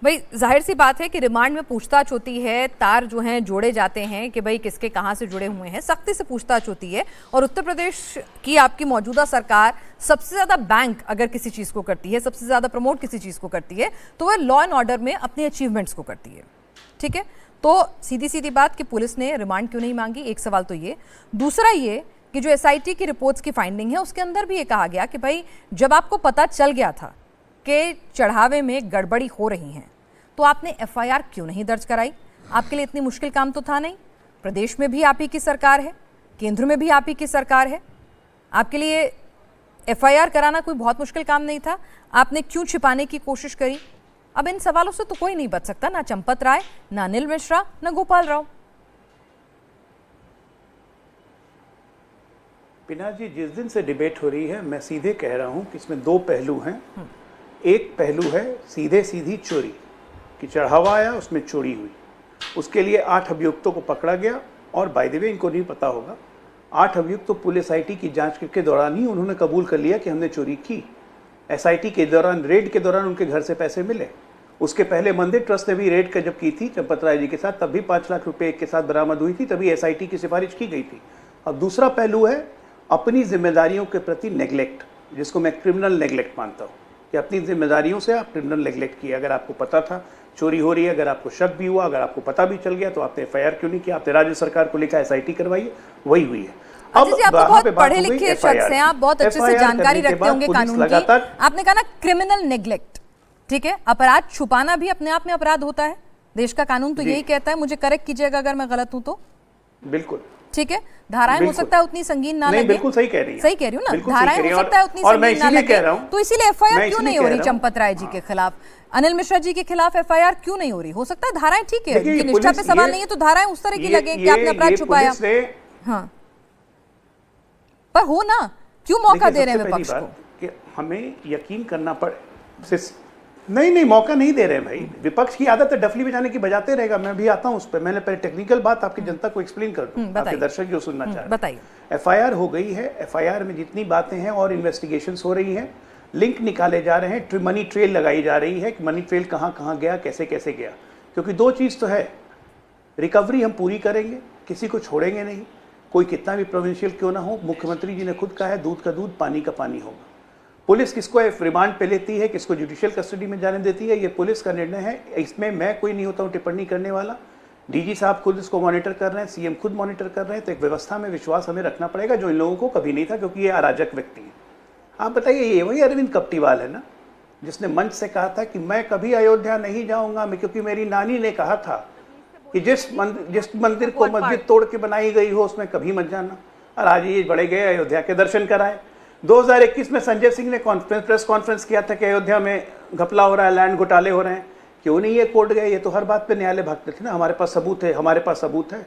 S1: भाई, जाहिर सी बात है कि रिमांड में पूछताछ होती है, तार जो हैं जोड़े जाते हैं कि भाई किसके कहाँ से जुड़े हुए हैं, सख्ती से पूछताछ होती है। और उत्तर प्रदेश की आपकी मौजूदा सरकार सबसे ज्यादा बैंक अगर किसी चीज को करती है, सबसे ज्यादा प्रमोट किसी चीज को करती है, तो वह लॉ एंड ऑर्डर में अपने अचीवमेंट्स को करती है। ठीक है, तो सीधी सीधी बात कि पुलिस ने रिमांड क्यों नहीं मांगी, एक सवाल तो ये। दूसरा ये कि जो एसआईटी की रिपोर्ट्स की फाइंडिंग है उसके अंदर भी ये कहा गया कि भाई जब आपको पता चल गया था कि चढ़ावे में गड़बड़ी हो रही है तो आपने एफआईआर क्यों नहीं दर्ज कराई? आपके लिए इतनी मुश्किल काम तो था नहीं। प्रदेश में भी आप ही की सरकार है, केंद्र में भी आप ही की सरकार है, आपके लिए एफआईआर कराना कोई बहुत मुश्किल काम नहीं था। आपने क्यों छिपाने की कोशिश करी? अब इन सवालों से तो कोई नहीं बच सकता, ना चंपत राय, ना अनिल मिश्रा, ना गोपाल राव।
S5: पिनाज जी, जिस दिन से डिबेट हो रही है मैं सीधे कह रहा हूं कि इसमें दो पहलू हैं। एक पहलू है सीधे सीधी चोरी कि चढ़ावा आया, उसमें चोरी हुई, उसके लिए 8 अभियुक्तों को पकड़ा गया। और बाय द वे इनको नहीं पता होगा, 8 अभियुक्त तो पुलिस एसआईटी की जांच के दौरान ही उन्होंने कबूल कर लिया कि हमने चोरी की। एसआईटी के दौरान, रेड के दौरान उनके घर से पैसे मिले। उसके पहले मंदिर ट्रस्ट ने भी रेड का जब की थी चंपत राय जी के साथ, तब भी 5 लाख रुपए के साथ बरामद हुई थी, तभी एसआईटी की सिफारिश की गई थी। अब दूसरा पहलू है अपनी जिम्मेदारियों के प्रति नेग्लेक्ट, जिसको मैं क्रिमिनल नेग्लेक्ट मानता हूँ कि अपनी जिम्मेदारियों से आप क्रिमिनल नेग्लेक्ट किया। अगर आपको पता था चोरी हो रही है, अगर आपको शक भी हुआ, अगर आपको पता भी चल गया, तो आपने एफआईआर क्यों नहीं किया? आपने राज्य सरकार को लिखा एसआईटी करवाइए, वही हुई है।
S1: अब आप तो बहुत पढ़े लिखे शख्स हैं, आप बहुत अच्छे से जानकारी रखते होंगे कानून की। आपने कहा ना क्रिमिनल नेग्लेक्ट, ठीक है, अपराध छुपाना भी अपने आप में अपराध होता है, देश का कानून तो यही कहता है। मुझे करेक्ट कीजिएगा अगर मैं गलत हूं तो।
S5: बिल्कुल
S1: ठीक है, धाराएं हो सकता है उतनी संगीन ना लगे।
S5: बिल्कुल सही कह रही है,
S1: सही कह रही हूँ ना,
S5: बिल्कुल
S1: धाराएं हो सकता है उतनी संगीन ना लगे, तो इसीलिए एफआईआर क्यों नहीं हो रही चंपत राय जी के खिलाफ, अनिल मिश्रा जी के खिलाफ एफआईआर क्यों नहीं हो रही? हो सकता है धाराएं ठीक है, उनकी निष्ठा पे सवाल नहीं है, तो धाराएं उस तरह की लगे कि आपने अपराध छुपाया। हाँ, पर हो ना, क्यों मौका दे रहे हैं विपक्ष को?
S5: कि हमें यकीन करना पड़े। नहीं, मौका नहीं दे रहे हैं भाई। विपक्ष की आदत है डफली बजाने की, बजाते रहेगा। मैं भी आता हूं उस पर। मैंने पहले टेक्निकल बात आपकी जनता को एक्सप्लेन कर दूं, आपके दर्शक जो सुनना चाह रहे हैं।
S1: बताइए।
S5: एफआईआर हो गई है, एफआईआर में जितनी बातें हैं और इन्वेस्टिगेशंस हो रही हैं, लिंक निकाले जा रहे हैं, मनी ट्रेल लगाई जा रही है कि मनी ट्रेल कहाँ कहाँ गया, कैसे कैसे गया। क्योंकि दो चीज़ तो है, रिकवरी हम पूरी करेंगे, किसी को छोड़ेंगे नहीं, कोई कितना भी प्रोविंशियल क्यों ना हो, मुख्यमंत्री जी ने खुद कहा है दूध का दूध पानी का पानी होगा। पुलिस किसको रिमांड पे लेती है, किसको जुडिशियल कस्टडी में जाने देती है, ये पुलिस का निर्णय है। इसमें मैं कोई नहीं होता हूँ टिप्पणी करने वाला। डीजी साहब खुद इसको मॉनिटर कर रहे हैं, सीएम खुद मॉनिटर कर रहे हैं। तो एक व्यवस्था में विश्वास हमें रखना पड़ेगा, जो इन लोगों को कभी नहीं था, क्योंकि ये अराजक व्यक्ति है। आप बताइए, ये वही अरविंद कप्टीवाल है ना जिसने मंच से कहा था कि मैं कभी अयोध्या नहीं जाऊंगा, क्योंकि मेरी नानी ने कहा था कि जिस मंदिर को मस्जिद तोड़ के बनाई गई हो उसमें कभी मत जाना। और आज ये बड़े गए अयोध्या के दर्शन कराए। 2021 में संजय सिंह ने प्रेस कॉन्फ्रेंस किया था कि अयोध्या में घपला हो रहा है, लैंड घोटाले हो रहे हैं। क्यों नहीं ये कोर्ट गए? ये तो हर बात पे न्यायालय भागते थे ना, हमारे पास सबूत है, हमारे पास सबूत है।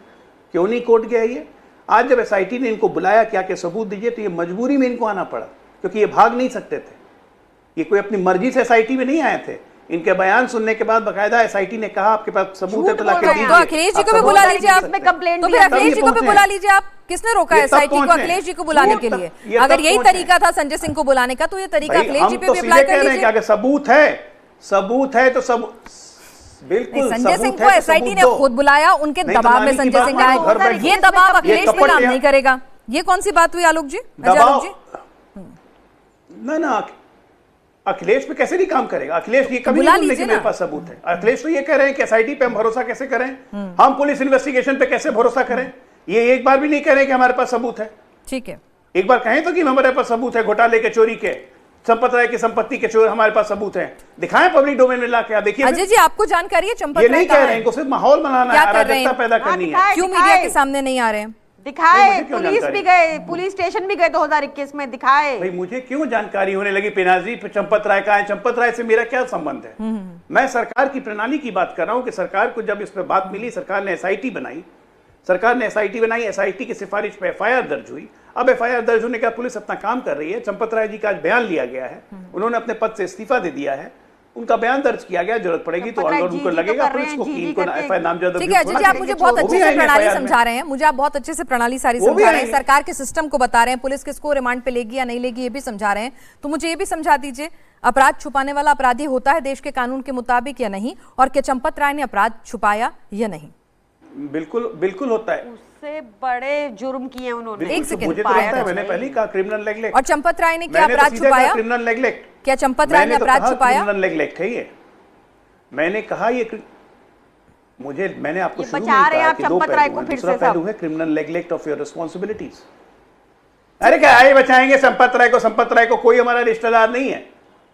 S5: क्यों नहीं कोर्ट गया ये? आज जब एसआईटी ने इनको बुलाया क्या कि सबूत दीजिए, तो ये मजबूरी में इनको आना पड़ा, क्योंकि ये भाग नहीं सकते थे। ये कोई अपनी मर्जी से एसआईटी में नहीं आए थे। इनके बयान सुनने के बाद बकायदा एसआईटी ने कहा आपके पास सबूत है तो लाके दीजिए।
S1: तो अखिलेश जी को भी बुला लीजिए आप,
S7: में कंप्लेंट
S1: तो फिर अखिलेश जी को भी बुला लीजिए आप। किसने रोका है एसआईटी को अखिलेश जी को बुलाने के लिए? अगर यही तरीका था संजय सिंह को बुलाने का, तो ये तरीका अखिलेश जी पे भी अप्लाई कर लीजिए।
S5: सबूत है तो सब बिल्कुल।
S1: संजय सिंह को एसआईटी ने खुद बुलाया, उनके दबाव में संजय सिंह आए। ये दबाव अखिलेश पे काम नहीं करेगा। ये कौन सी बात हुई आलोक जी, आलोक जी?
S5: ना अखिलेश पे कैसे नहीं काम करेगा? अखिलेश ये कभी नहीं बोलने कि मेरे पास सबूत है। अखिलेश तो ये कह रहे हैं कि एसआईटी पे हम भरोसा कैसे करें, हम पुलिस इन्वेस्टिगेशन पे कैसे भरोसा करें। ये एक बार भी नहीं कह रहे कि हमारे पास सबूत है।
S1: ठीक है,
S5: एक बार कहें तो कि हमारे पास सबूत है घोटाले के, चोरी के, चंपत राय की संपत्ति के चोर, हमारे पास सबूत है। दिखाएं पब्लिक डोमेन में लाके। आप देखिए
S1: अजय जी, आपको जानकारी है चंपत राय?
S5: ये नहीं कह रहे हैं, इनको सिर्फ माहौल बनाना है, अराजकता पैदा करनी है।
S1: क्यों मीडिया के सामने नहीं आ रहे हैं?
S7: दिखाए, पुलिस भी गए, पुलिस स्टेशन भी गए 2021 में, दिखाए।
S5: भाई मुझे क्यों जानकारी होने लगी पिनाजी चंपत राय का है? चंपत राय से मेरा क्या संबंध है? मैं सरकार की प्रणाली की बात कर रहा हूं कि सरकार को जब इस पर बात मिली, सरकार ने एसआईटी बनाई, एसआईटी की सिफारिश पे एफआईआर दर्ज हुई। अब एफआईआर दर्ज होने के बाद पुलिस अपना काम कर रही है। चंपत राय जी का आज बयान लिया गया है, उन्होंने अपने पद से इस्तीफा दे दिया है, उनका बयान दर्ज किया गया। जरूरत पड़ेगी तो ऑलराउंड उनको लगेगा पुलिस को कि इनको एफआईआर नामजद।
S1: ठीक है अजय जी, आप मुझे बहुत अच्छे से प्रणाली समझा रहे हैं, मुझे आप बहुत अच्छे से प्रणाली सारी समझा रहे हैं, सरकार के सिस्टम को बता रहे हैं, पुलिस किसको रिमांड पे लेगी या नहीं लेगी ये भी समझा रहे हैं। तो मुझे ये भी समझा दीजिए, अपराध छुपाने वाला अपराधी होता है देश के कानून के मुताबिक या नहीं, और क्या चंपत राय ने अपराध छुपाया या नहीं?
S5: बिल्कुल होता है।
S7: उससे बड़े जुर्म किए उन्होंने।
S1: एक सेकंड,
S5: मुझे तो लगता है, मैंने पहले कहा क्रिमिनल नेगलेक्ट।
S1: और चंपत राय ने क्या अपराध छुपाया?
S5: Criminal neglect.
S1: क्या चंपत राय ने अपराध छुपाया?
S5: क्रिमिनल नेगलेक्ट है ये। मैंने कहा ये मैंने आपको शुरू में
S7: बचा रहे हैं
S5: कहा
S7: आप
S5: कि दो
S7: चंपत राय को
S5: पहलू हैं।
S7: फिर
S5: दूसरा
S7: से
S5: पहलू है criminal neglect of your responsibilities. अरे क्या आए बचाएंगे संपत राय को? संपत राय को कोई हमारा रिश्तेदार नहीं है।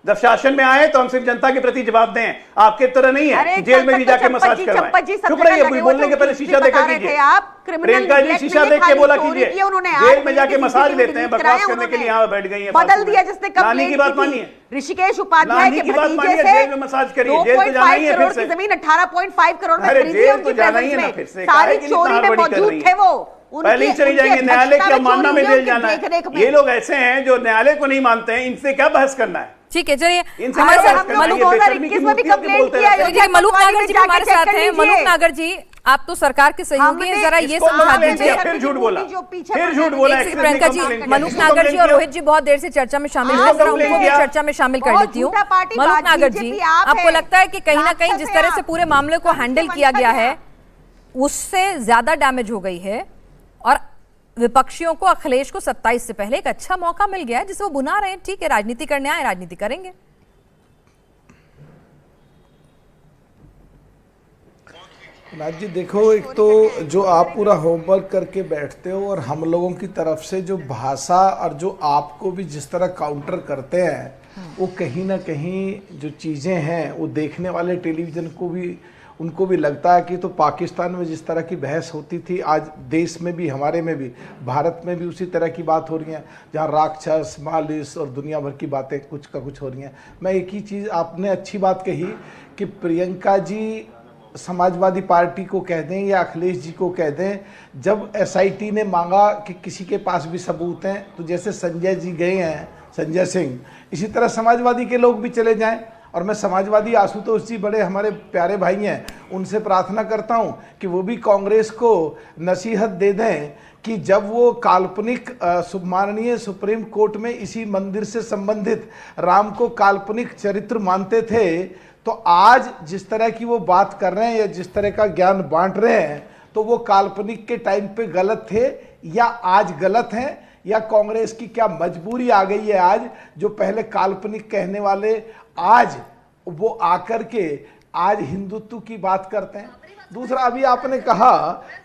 S5: जब शासन में आए तो हम सिर्फ जनता के प्रति जवाब दें, आपके तरह नहीं है जेल में भी जाके मसाज करवाएं। चुप रहिए, बोलने के पहले शीशा देखा कीजिए। प्रियंका जी शीशा देख के बोला कीजिए। जेल में जाके मसाज लेते हैं, बकवास करने के लिए यहाँ बैठ गई है।
S7: बदल दिया जिसने
S5: नानी की बात मानिए,
S7: ऋषिकेश उपाध्याय के भतीजे से
S5: जेल में मसाज करिए। जेल तो जाना ही है फिर से।
S7: जमीन 18.5 करोड़ में खरीदी
S5: जेल तो जाना ही है ना फिर से।
S7: सारी चोरी में मौजूद थे वो।
S5: पहले ही चली जाएंगे न्यायालय की अवमानना में जेल जाना है। ये लोग ऐसे हैं जो न्यायालय को नहीं मानते हैं, इनसे क्या बहस करना है?
S1: ठीक है, चलिए
S5: हमारे साथ
S7: मलूक 2021 में भी कंप्लेंट किया।
S1: मलूक नागर जी भी हमारे साथ हैं। मलूक नागर जी, आप तो सरकार के सहयोगी हैं, जरा ये समझा दीजिए।
S5: फिर झूठ बोला।
S1: प्रियंका जी, मलूक नागर जी और रोहित जी बहुत देर से चर्चा में शामिल हैं, जरा उनको भी चर्चा में शामिल कर लेती हूँ। मलूक नागर जी, आपको लगता है कि कहीं ना कहीं जिस तरह से पूरे मामले को हैंडल किया गया है उससे ज्यादा डैमेज हो गई है, और विपक्षियों को, अखिलेश को 27 से पहले एक अच्छा मौका मिल गया है जिसे वो बुना रहे हैं? ठीक है, राजनीति करने आए, राजनीति करेंगे।
S8: जी देखो, एक तो जो आप पूरा होमवर्क करके बैठते हो और हम लोगों की तरफ से जो भाषा और जो आपको भी जिस तरह काउंटर करते हैं, वो कहीं ना कहीं जो चीज़ें हैं वो देखने वाले टेलीविज़न को भी, उनको भी लगता है कि तो पाकिस्तान में जिस तरह की बहस होती थी, आज देश में भी, हमारे में भी, भारत में भी उसी तरह की बात हो रही है, जहाँ राक्षस, मालिश और दुनिया भर की बातें कुछ का कुछ हो रही हैं। मैं एक ही चीज़, आपने अच्छी बात कही कि प्रियंका जी समाजवादी पार्टी को कह दें या अखिलेश जी को कह दें, जब एसआईटी ने मांगा कि किसी के पास भी सबूत हैं, तो जैसे संजय जी गए हैं, संजय सिंह, इसी तरह समाजवादी के लोग भी चले जाएं। और मैं समाजवादी आशुतोष जी बड़े हमारे प्यारे भाई हैं, उनसे प्रार्थना करता हूं कि वो भी कांग्रेस को नसीहत दे दें कि जब वो काल्पनिक माननीय सुप्रीम कोर्ट में इसी मंदिर से संबंधित राम को काल्पनिक चरित्र मानते थे, तो आज जिस तरह की वो बात कर रहे हैं या जिस तरह का ज्ञान बांट रहे हैं, तो वो काल्पनिक के टाइम पे गलत थे। या आज गलत हैं, या कांग्रेस की क्या मजबूरी आ गई है आज, जो पहले काल्पनिक कहने वाले आज वो आकर के आज हिंदुत्व की बात करते हैं। दूसरा, अभी आपने कहा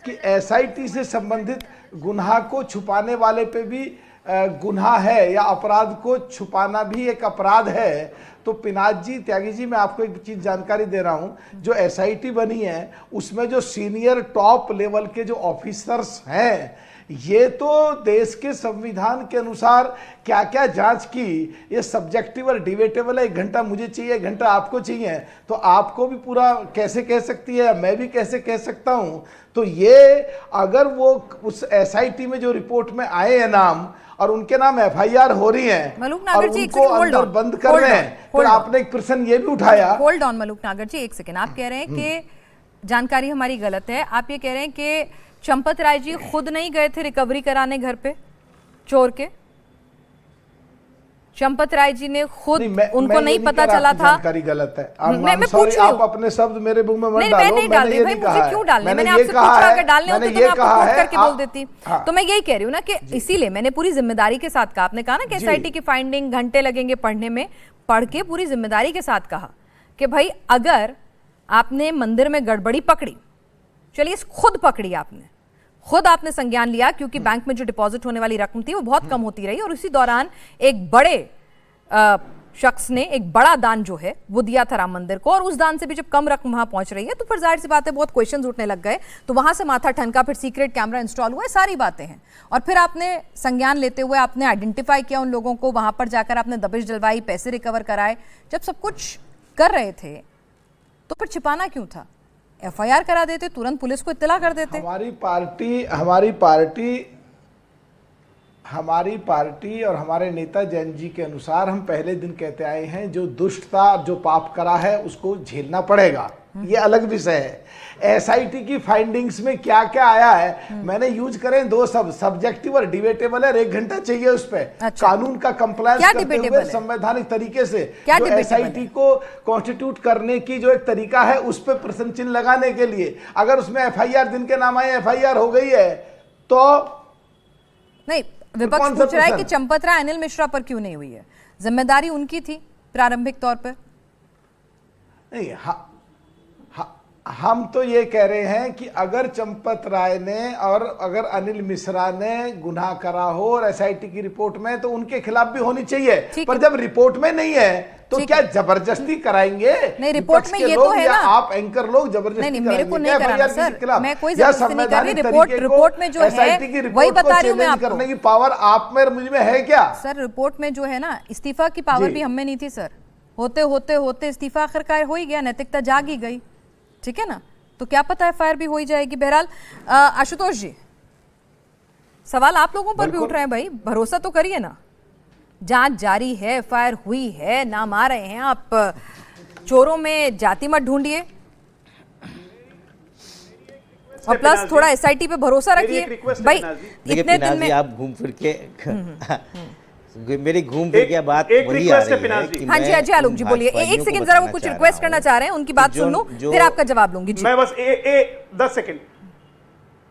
S8: कि एसआईटी से संबंधित गुनाह को छुपाने वाले पे भी गुनाह है, या अपराध को छुपाना भी एक अपराध है। तो पिनाक जी, त्यागी जी, मैं आपको एक चीज जानकारी दे रहा हूं, जो एसआईटी बनी है उसमें जो सीनियर टॉप लेवल के जो ऑफिसर्स हैं, ये तो देश के संविधान के अनुसार क्या क्या जांच की, ये सब्जेक्टिव और डिबेटेबल है। 1 घंटा मुझे चाहिए, 1 घंटा आपको चाहिए, तो आपको भी पूरा कैसे कह सकती है, मैं भी कैसे कह सकता हूं। तो ये अगर वो उस एसआईटी में जो रिपोर्ट में आए हैं नाम, और उनके नाम एफआईआर हो रही है
S1: मलूक
S8: और
S1: नागर जी,
S8: उनको अंदर बंद कर रहे हैं, फिर आपने एक प्रश्न ये भी उठाया।
S1: होल्ड ऑन मलूक नागर जी, एक सेकेंड। आप कह रहे हैं कि जानकारी हमारी गलत है। आप ये कह रहे हैं कि चंपत राय जी खुद नहीं गए थे रिकवरी कराने घर पे चोर के? चंपत राय जी ने खुद, उनको नहीं पता चला था?
S8: जानकारी गलत है।
S1: मैं पूछ रही हूं।
S8: आप अपने शब्द मेरे मुंह में मत डालो।
S1: मैं नहीं डाल रही भाई, मुझे क्यों डालने? मैंने आपसे पूछा, अगर डालने होते तो मैं आपको कोट करके बोल देती। तो मैं यही कह रही हूँ ना कि इसीलिए मैंने पूरी जिम्मेदारी के साथ कहा। आपने कहा ना कि एसआईटी की फाइंडिंग घंटे लगेंगे पढ़ने में, पढ़ के पूरी जिम्मेदारी के साथ कहा कि भाई अगर आपने मंदिर में गड़बड़ी पकड़ी, चलिए खुद पकड़ी आपने, खुद आपने संज्ञान लिया, क्योंकि बैंक में जो डिपॉजिट होने वाली रकम थी वो बहुत कम होती रही, और उसी दौरान एक बड़े शख्स ने एक बड़ा दान जो है वो दिया था राम मंदिर को, और उस दान से भी जब कम रकम वहां पहुंच रही है तो फिर जाहिर सी बात है बहुत क्वेश्चंस उठने लग गए। तो वहां से माथा ठनका, फिर सीक्रेट कैमरा इंस्टॉल हुआ, सारी बातें हैं। और फिर आपने संज्ञान लेते हुए आपने आइडेंटिफाई किया उन लोगों को, वहां पर जाकर आपने दबिश डलवाई, पैसे रिकवर कराए। जब सब कुछ कर रहे थे तो फिर छिपाना क्यों था? एफआईआर करा देते, तुरंत पुलिस को इत्तला कर देते।
S8: हमारी पार्टी और हमारे नेता जैन जी के अनुसार हम पहले दिन कहते आए हैं, जो दुष्टता, जो पाप करा है उसको झेलना पड़ेगा, ये अलग विषय है। एसआईटी की फाइंडिंग्स में क्या क्या आया है, मैंने यूज करें 2 शब्द, सब्जेक्टिव और डिबेटेबल है। 1 घंटा चाहिए उस पर।
S1: अच्छा।
S8: कानून का कंप्लायंस करते हुए संवैधानिक तरीके से जो एसआईटी को कॉन्स्टिट्यूट करने की जो एक तरीका है, उस पर प्रश्न चिन्ह लगाने के लिए, अगर उसमें एफआईआर दिन के नाम आए, एफआईआर हो गई है, तो
S1: नहीं, विपक्ष पूछ रहा है कि चंपत राय अनिल मिश्रा पर क्यों नहीं हुई है? जिम्मेदारी उनकी थी प्रारंभिक तौर पर।
S8: नहीं, हम तो ये कह रहे हैं कि अगर चंपत राय ने और अगर अनिल मिश्रा ने गुनाह करा हो और एसआईटी की रिपोर्ट में, तो उनके खिलाफ भी होनी चाहिए। पर जब रिपोर्ट में नहीं है तो क्या जबरदस्ती कराएंगे?
S1: नहीं, रिपोर्ट में ये तो है ना,
S8: आप एंकर लोग जबरदस्ती
S1: नहीं, मेरे को नहीं कराना सर, मैं कोई जबरदस्ती नहीं कर रही। रिपोर्ट में जो है वही बता रही हूँ मैं आपको।
S8: करने की पावर आप में मुझ में है क्या?
S1: सर रिपोर्ट में जो है ना, इस्तीफा की पावर भी हम में नहीं थी सर। होते होते होते इस्तीफा आखिरकार हो ही गया, नैतिकता जाग ही गई, ठीक है ना? तो क्या पता एफआईआर भी हो ही जाएगी। बहरहाल आशुतोष जी, सवाल आप लोगों पर भी उठ रहे हैं भाई, भरोसा तो करिए ना। जांच जारी है, एफआईआर हुई है, नाम आ रहे हैं, आप चोरों में जाति मत ढूंढिए, और प्लस थोड़ा एसआईटी पे भरोसा रखिए भाई। इतने दिन में
S6: आप घूम फिर के मेरी घूम फिर के बात वही आ रही है कि
S1: हाँ जी, अजय आलोक जी बोलिए। एक सेकंड, जरा वो कुछ रिक्वेस्ट करना चाह रहे हैं, उनकी बात सुन लूं, फिर आपका जवाब लूंगी जी।
S5: मैं बस 10 सेकंड,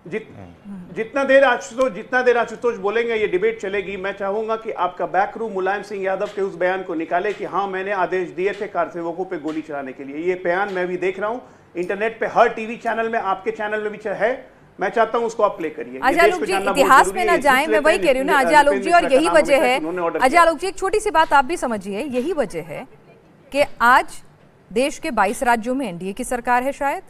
S5: जितना देर आशुतोष बोलेंगे ये डिबेट चलेगी। मैं चाहूंगा कि आपका बैकरूम मुलायम सिंह यादव के उस बयान को निकाले कि हाँ मैंने आदेश दिए थे कारसेवकों पे गोली चलाने के लिए। ये बयान मैं भी देख रहा हूं इंटरनेट पे, हर टीवी चैनल में, आपके चैनल में भी है। मैं चाहता हूं उसको आप प्ले करिए।
S1: अजय आलोक जी इतिहास में ना जाएं, मैं वही कह रही हूँ ना अजय आलोक जी, और यही वजह है अजय आलोक जी, एक छोटी सी बात आप भी समझिए, यही वजह है कि आज देश के 22 राज्यों में एनडीए की सरकार है। शायद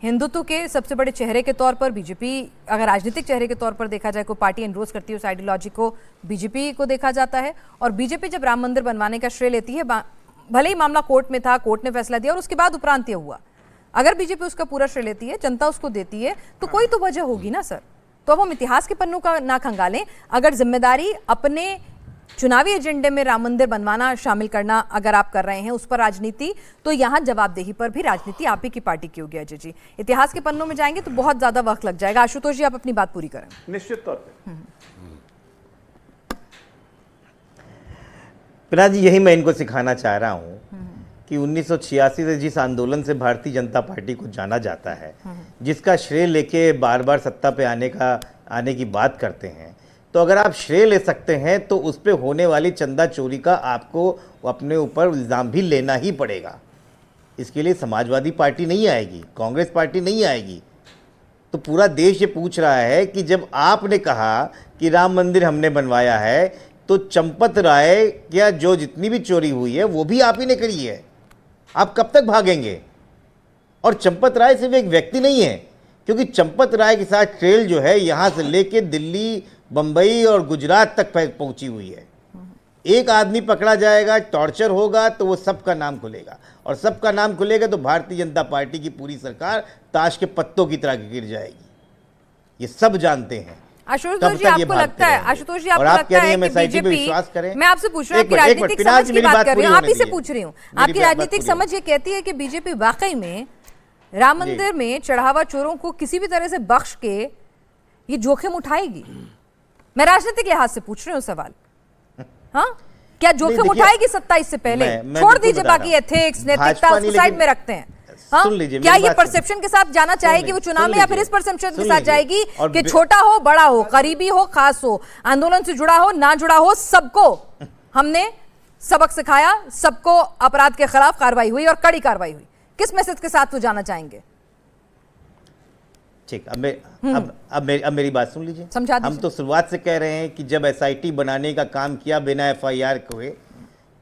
S1: हिंदुत्व के सबसे बड़े चेहरे के तौर पर बीजेपी, अगर राजनीतिक चेहरे के तौर पर देखा जाए, कोई पार्टी एंडोर्स करती है उस आइडियोलॉजी को, बीजेपी को देखा जाता है। और बीजेपी जब राम मंदिर बनवाने का श्रेय लेती है, भले ही मामला कोर्ट में था, कोर्ट ने फैसला दिया और उसके बाद उपरांतीय हुआ, अगर बीजेपी उसका पूरा श्रेय लेती है, जनता उसको देती है, तो कोई तो वजह होगी ना सर। तो अब हम इतिहास के पन्नों का ना खंगालें। अगर जिम्मेदारी अपने चुनावी एजेंडे में राम मंदिर बनवाना शामिल करना अगर आप कर रहे हैं, उस पर राजनीति, तो यहाँ जवाबदेही पर भी राजनीति आप ही की पार्टी की होगी। अजय जी, इतिहास के पन्नों में जाएंगे तो बहुत ज्यादा वक्त लग जाएगा। आशुतोष जी, आप अपनी बात पूरी करें।
S5: निश्चित तौर पर
S6: पिना जी, यही मैं इनको सिखाना चाह रहा हूँ कि 1986 से जिस आंदोलन से भारतीय जनता पार्टी को जाना जाता है, जिसका श्रेय लेके बार बार सत्ता पे आने का आने की बात करते हैं, तो अगर आप श्रेय ले सकते हैं तो उस पर होने वाली चंदा चोरी का आपको अपने ऊपर इल्ज़ाम भी लेना ही पड़ेगा। इसके लिए समाजवादी पार्टी नहीं आएगी, कांग्रेस पार्टी नहीं आएगी। तो पूरा देश ये पूछ रहा है कि जब आपने कहा कि राम मंदिर हमने बनवाया है, तो चंपत राय क्या जो जितनी भी चोरी हुई है वो भी आप ही ने करी है। आप कब तक भागेंगे? और चंपत राय सिर्फ एक व्यक्ति नहीं है, क्योंकि चंपत राय के साथ ट्रेल जो है यहाँ से लेके दिल्ली, बंबई और गुजरात तक पहुंची हुई है। एक आदमी पकड़ा जाएगा, टॉर्चर होगा, तो वो सबका नाम खुलेगा, और सबका नाम खुलेगा तो भारतीय जनता पार्टी की पूरी सरकार ताश के पत्तों की तरह गिर जाएगी। ये सब जानते हैं।
S1: आशुतोष जी, आपको लगता है, आशुतोष जी, आपको लगता है कि बीजेपी,
S6: विश्वास करें?
S1: मैं आपसे पूछ रही हूँ, आपकी राजनीतिक समझ की बात कर रही हूँ, आप ही से पूछ रही हूँ, आपकी राजनीतिक समझ ये कहती है कि बीजेपी वाकई में राम मंदिर में चढ़ावा चोरों को किसी भी तरह से बख्श के ये जोखिम उठाएगी? मैं राजनीतिक लिहाज से पूछ रही हूँ सवाल। हाँ, क्या जोखिम उठाएगी 27 से पहले? छोड़ दीजिए बाकी एथिक्स, नैतिकता, उसको साइड में रखते हैं। हाँ? क्या ये परसेप्शन के साथ जाना चाहेगी वो चुनाव में, या फिर इस परसेप्शन के साथ जाएगी कि छोटा हो बड़ा हो, करीबी हो खास हो, आंदोलन से जुड़ा हो ना जुड़ा हो, सबको हमने सबक सिखाया, सबको अपराध के खिलाफ कार्रवाई हुई और कड़ी कार्रवाई हुई? किस मैसेज के साथ वो जाना चाहेंगे?
S6: ठीक, अब मेरी बात सुन लीजिए।
S1: समझा दीजिए।
S6: हम तो शुरुआत से कह रहे हैं कि जब एसआईटी बनाने का काम किया बिना एफआईआर हुए,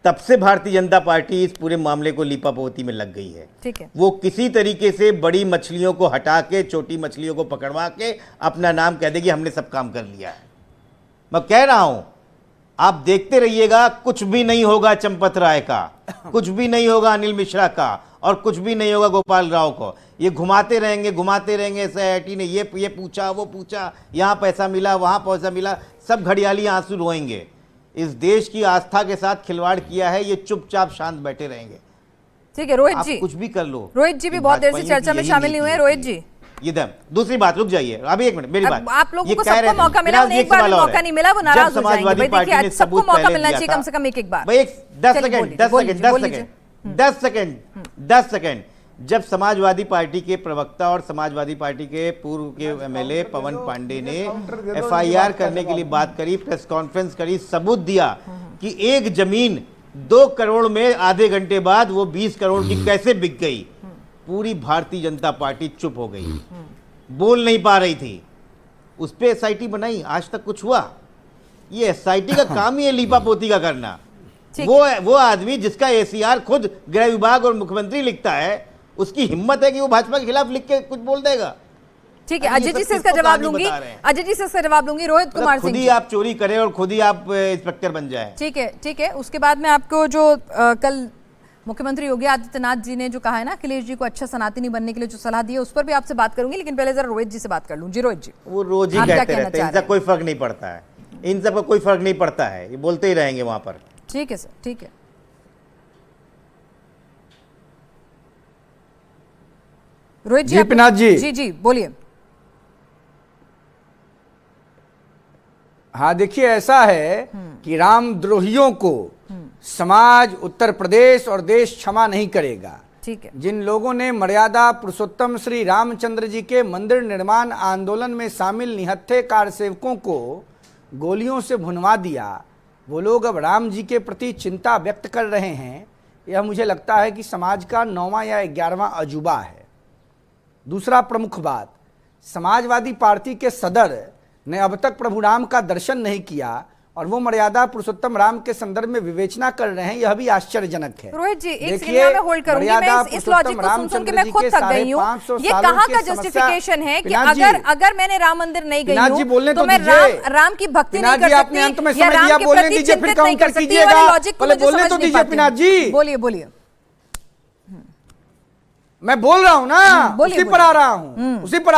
S6: तब से भारतीय जनता पार्टी इस पूरे मामले को लीपापोती में लग गई है।
S1: ठीक है।
S6: वो किसी तरीके से बड़ी मछलियों को हटा के छोटी मछलियों को पकड़वा के अपना नाम कह देगी हमने सब काम कर लिया है। मैं कह रहा हूं, आप देखते रहिएगा, कुछ भी नहीं होगा चंपत राय का, कुछ भी नहीं होगा अनिल मिश्रा का, और कुछ भी नहीं होगा गोपाल राव को। ये घुमाते रहेंगे एसआईटी ने ये पूछा, वो पूछा, यहाँ पैसा मिला, वहाँ पैसा मिला, सब घड़ियाली आंसू रोएंगे। इस देश की आस्था के साथ खिलवाड़ किया है, ये चुपचाप शांत बैठे रहेंगे।
S1: ठीक है रोहित जी,
S6: कुछ भी कर लो।
S1: रोहित जी भी बहुत देर से चर्चा में शामिल नहीं हुए। रोहित जी,
S6: ये दूसरी बात, रुक जाइए अभी एक मिनट, मेरी बात।
S1: आप लोगों को सबको मौका मिला, उन्हें एक बार भी मौका नहीं मिला, वो नाराज हो जाएंगे। भाई देखिए, आज सबको मौका मिलना चाहिए कम से कम एक बार।
S6: 10 सेकंड। जब समाजवादी पार्टी के प्रवक्ता और समाजवादी पार्टी के पूर्व के एमएलए पवन पांडे ने एफआईआर करने के लिए बात करी, प्रेस कॉन्फ्रेंस करी, सबूत दिया कि एक जमीन 2 करोड़ में आधे घंटे बाद वो 20 करोड़ की कैसे बिक गई, पूरी भारतीय जनता पार्टी चुप हो गई, बोल नहीं पा रही थी। उस पर एसआईटी बनाई, आज तक कुछ हुआ? ये एसआईटी का काम ही है लीपापोती का करना। वो आदमी जिसका एसीआर खुद गृह विभाग और मुख्यमंत्री लिखता है, उसकी हिम्मत है कि वो भाजपा के खिलाफ लिख के कुछ बोल देगा?
S1: ठीक है, अजय जी से इसका जवाब लूंगी, रोहित कुमार सिंह,
S6: खुद ही आप चोरी करें और खुद ही आप इंस्पेक्टर बन जाए।
S1: ठीक है। उसके बाद में आपको जो कल मुख्यमंत्री योगी आदित्यनाथ जी ने जो कहा है ना, अखिलेश जी को अच्छा सनातनी बनने के लिए जो सलाह दी है, उस पर भी आपसे बात करूंगी, लेकिन पहले जरा रोहित जी से बात कर लूं। जी रोहित जी,
S6: वो रोज ही कहते रहते हैं, इनसे कोई फर्क नहीं पड़ता है, इन सब का कोई फर्क नहीं पड़ता है, ये बोलते ही रहेंगे वहां पर।
S1: ठीक है सर, ठीक है। रोहित जी,
S8: पिनाक जी,
S1: जी बोलिए।
S8: हाँ देखिए, ऐसा है कि रामद्रोहियों को समाज, उत्तर प्रदेश और देश क्षमा नहीं करेगा।
S1: ठीक है।
S8: जिन लोगों ने मर्यादा पुरुषोत्तम श्री रामचंद्र जी के मंदिर निर्माण आंदोलन में शामिल निहत्थे कारसेवकों को गोलियों से भुनवा दिया, वो लोग अब राम जी के प्रति चिंता व्यक्त कर रहे हैं। यह मुझे लगता है कि समाज का 9वां या 11वां अजूबा है। दूसरा प्रमुख बात, समाजवादी पार्टी के सदर ने अब तक प्रभु राम का दर्शन नहीं किया और वो मर्यादा पुरुषोत्तम राम के संदर्भ में विवेचना कर रहे हैं, यह भी आश्चर्यजनक है।
S1: रोहित जी, एक सेकंड में होल्ड करूंगी, मैं इस लॉजिक को सुन के मैं खुद थक गई हूं। ये कहां का जस्टिफिकेशन है कि अगर मैंने राम मंदिर नहीं गई हूं तो मैं राम की भक्ति नहीं कर सकती या राम के प्रति चिंतित नहीं कर सकती? ये वाली लॉजिक को मुझे समझ नहीं पाती। बोलिए।
S8: मैं बोल रहा हूं ना, उसी पर आ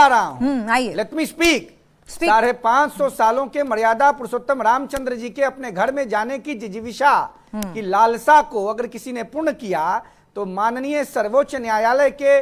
S8: रहा हूं।
S1: आइए,
S8: लेट मी स्पीक। 550 सालों के मर्यादा पुरुषोत्तम रामचंद्र जी के अपने घर में जाने की जिजीविषा की लालसा को अगर किसी ने पूर्ण किया तो माननीय सर्वोच्च न्यायालय के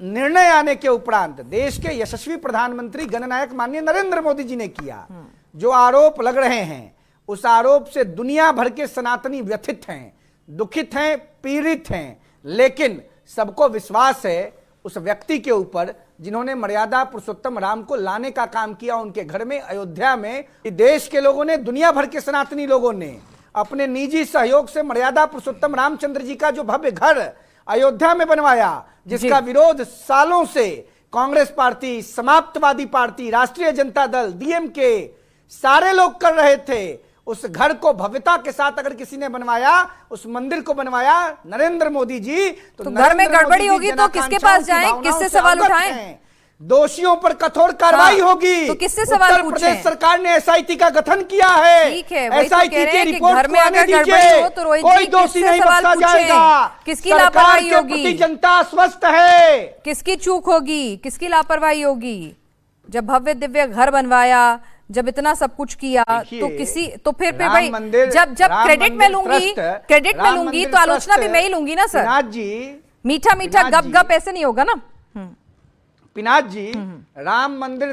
S8: निर्णय आने के उपरांत देश के यशस्वी प्रधानमंत्री गणनायक माननीय नरेंद्र मोदी जी ने किया। जो आरोप लग रहे हैं उस आरोप से दुनिया भर के सनातनी व्यथित हैं, दुखित हैं, पीड़ित हैं, लेकिन सबको विश्वास है उस व्यक्ति के ऊपर जिन्होंने मर्यादा पुरुषोत्तम राम को लाने का काम किया उनके घर में अयोध्या में, देश के लोगों ने, दुनिया भर के सनातनी लोगों ने अपने निजी सहयोग से मर्यादा पुरुषोत्तम रामचंद्र जी का जो भव्य घर अयोध्या में बनवाया, जिसका विरोध सालों से कांग्रेस पार्टी, समाप्तवादी पार्टी, राष्ट्रीय जनता दल, डीएमके सारे लोग कर रहे थे। उस घर को भव्यता के साथ अगर किसी ने बनवाया, उस मंदिर को बनवाया नरेंद्र मोदी जी,
S1: तो घर में गड़बड़ी होगी तो किसके पास जाएं, किससे सवाल उठाएं?
S8: दोषियों पर कठोर कार्रवाई होगी।
S1: तो किससे सवाल
S8: उत्तर प्रदेश सरकार ने एसआईटी का गठन किया है।
S1: ठीक है, वही तो
S8: एसआईटी
S1: कह रहे
S8: की
S1: हैं कि
S8: रिपोर्ट
S1: घर में
S8: को आने
S1: अगर गड़बड़ी
S8: दीजिए,
S1: हो तो रोहित
S8: कोई
S1: जी
S8: दोषी
S1: किससे
S8: नहीं
S1: सवाल
S8: बख्शा
S1: पूछें?
S8: जाएगा।
S1: किसकी
S8: सरकार
S1: लापरवाही
S8: के
S1: होगी?
S8: प्रति जनता आश्वस्त है।
S1: किसकी चूक होगी, किसकी लापरवाही होगी? जब भव्य दिव्य घर बनवाया, जब इतना सब कुछ किया, तो किसी तो फिर भाई जब क्रेडिट में लूंगी तो आलोचना भी मैं ही लूंगी ना सर।
S8: पिनाक जी,
S1: मीठा मीठा गप गप ऐसे नहीं होगा ना।
S8: पिनाक जी, राम मंदिर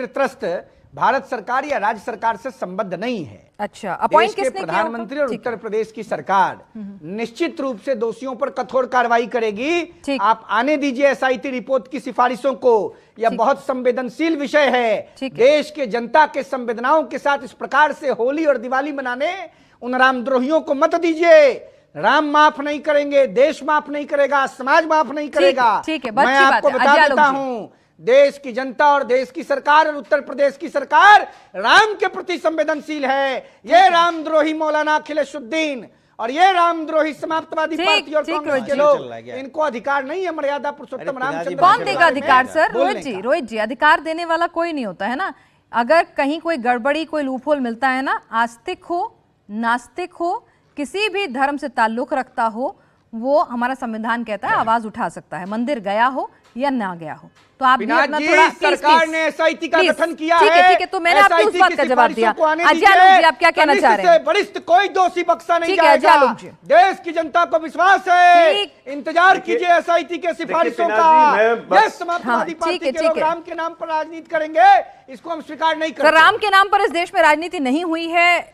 S8: ट्रस्ट भारत सरकार या राज्य सरकार से संबद्ध नहीं है।
S1: अच्छा, अपॉइंट
S8: देश के
S1: किसने किया
S8: प्रधानमंत्री और
S1: ठीक
S8: उत्तर प्रदेश की सरकार निश्चित रूप से दोषियों पर कठोर कार्रवाई करेगी। आप आने दीजिए एसआईटी रिपोर्ट की सिफारिशों को। यह बहुत संवेदनशील विषय है। देश के जनता के संवेदनाओं के साथ इस प्रकार से होली और दिवाली मनाने उन रामद्रोहियों को मत दीजिए। राम माफ नहीं करेंगे, देश माफ नहीं करेगा, समाज माफ नहीं करेगा।
S1: ठीक है,
S8: मैं आपको बता देता हूं, देश की जनता और देश की सरकार और उत्तर प्रदेश की सरकार राम के प्रति संवेदनशील है। ये रामद्रोही मौलाना अखिलेशुद्दीन और ये रामद्रोही समाप्तवादी पार्टी और कांग्रेस के लोग, इनको अधिकार नहीं है मर्यादा पुरुषोत्तम रामचंद्र।
S1: कौन देगा अधिकार सर? रोहित जी, अधिकार देने वाला कोई नहीं होता है ना। अगर कहीं कोई गड़बड़ी, कोई लूपहोल मिलता है ना, आस्तिक हो, नास्तिक हो, किसी भी धर्म से ताल्लुक रखता हो, वो हमारा संविधान कहता है आवाज उठा सकता है, मंदिर गया हो या ना गया हो। तो आप भी अपना थोड़ा
S8: सरकार ने एसआईटी का गठन किया है।
S1: ठीक है, तो मैंने आपकी उस बात का जवाब दिया। अजय आलोक जी, आप क्या कहना चाह रहे हैं?
S8: वरिष्ठ कोई दोषी बख्शा नहीं जाएगा। देश की जनता को विश्वास है। इंतजार कीजिए एसआईटी के सिफारिशों का। ये समाजवादी पार्टी के लोग राम के नाम पर राजनीति करेंगे, इसको हम स्वीकार नहीं करेंगे।
S1: राम के नाम पर इस देश में राजनीति नहीं हुई है,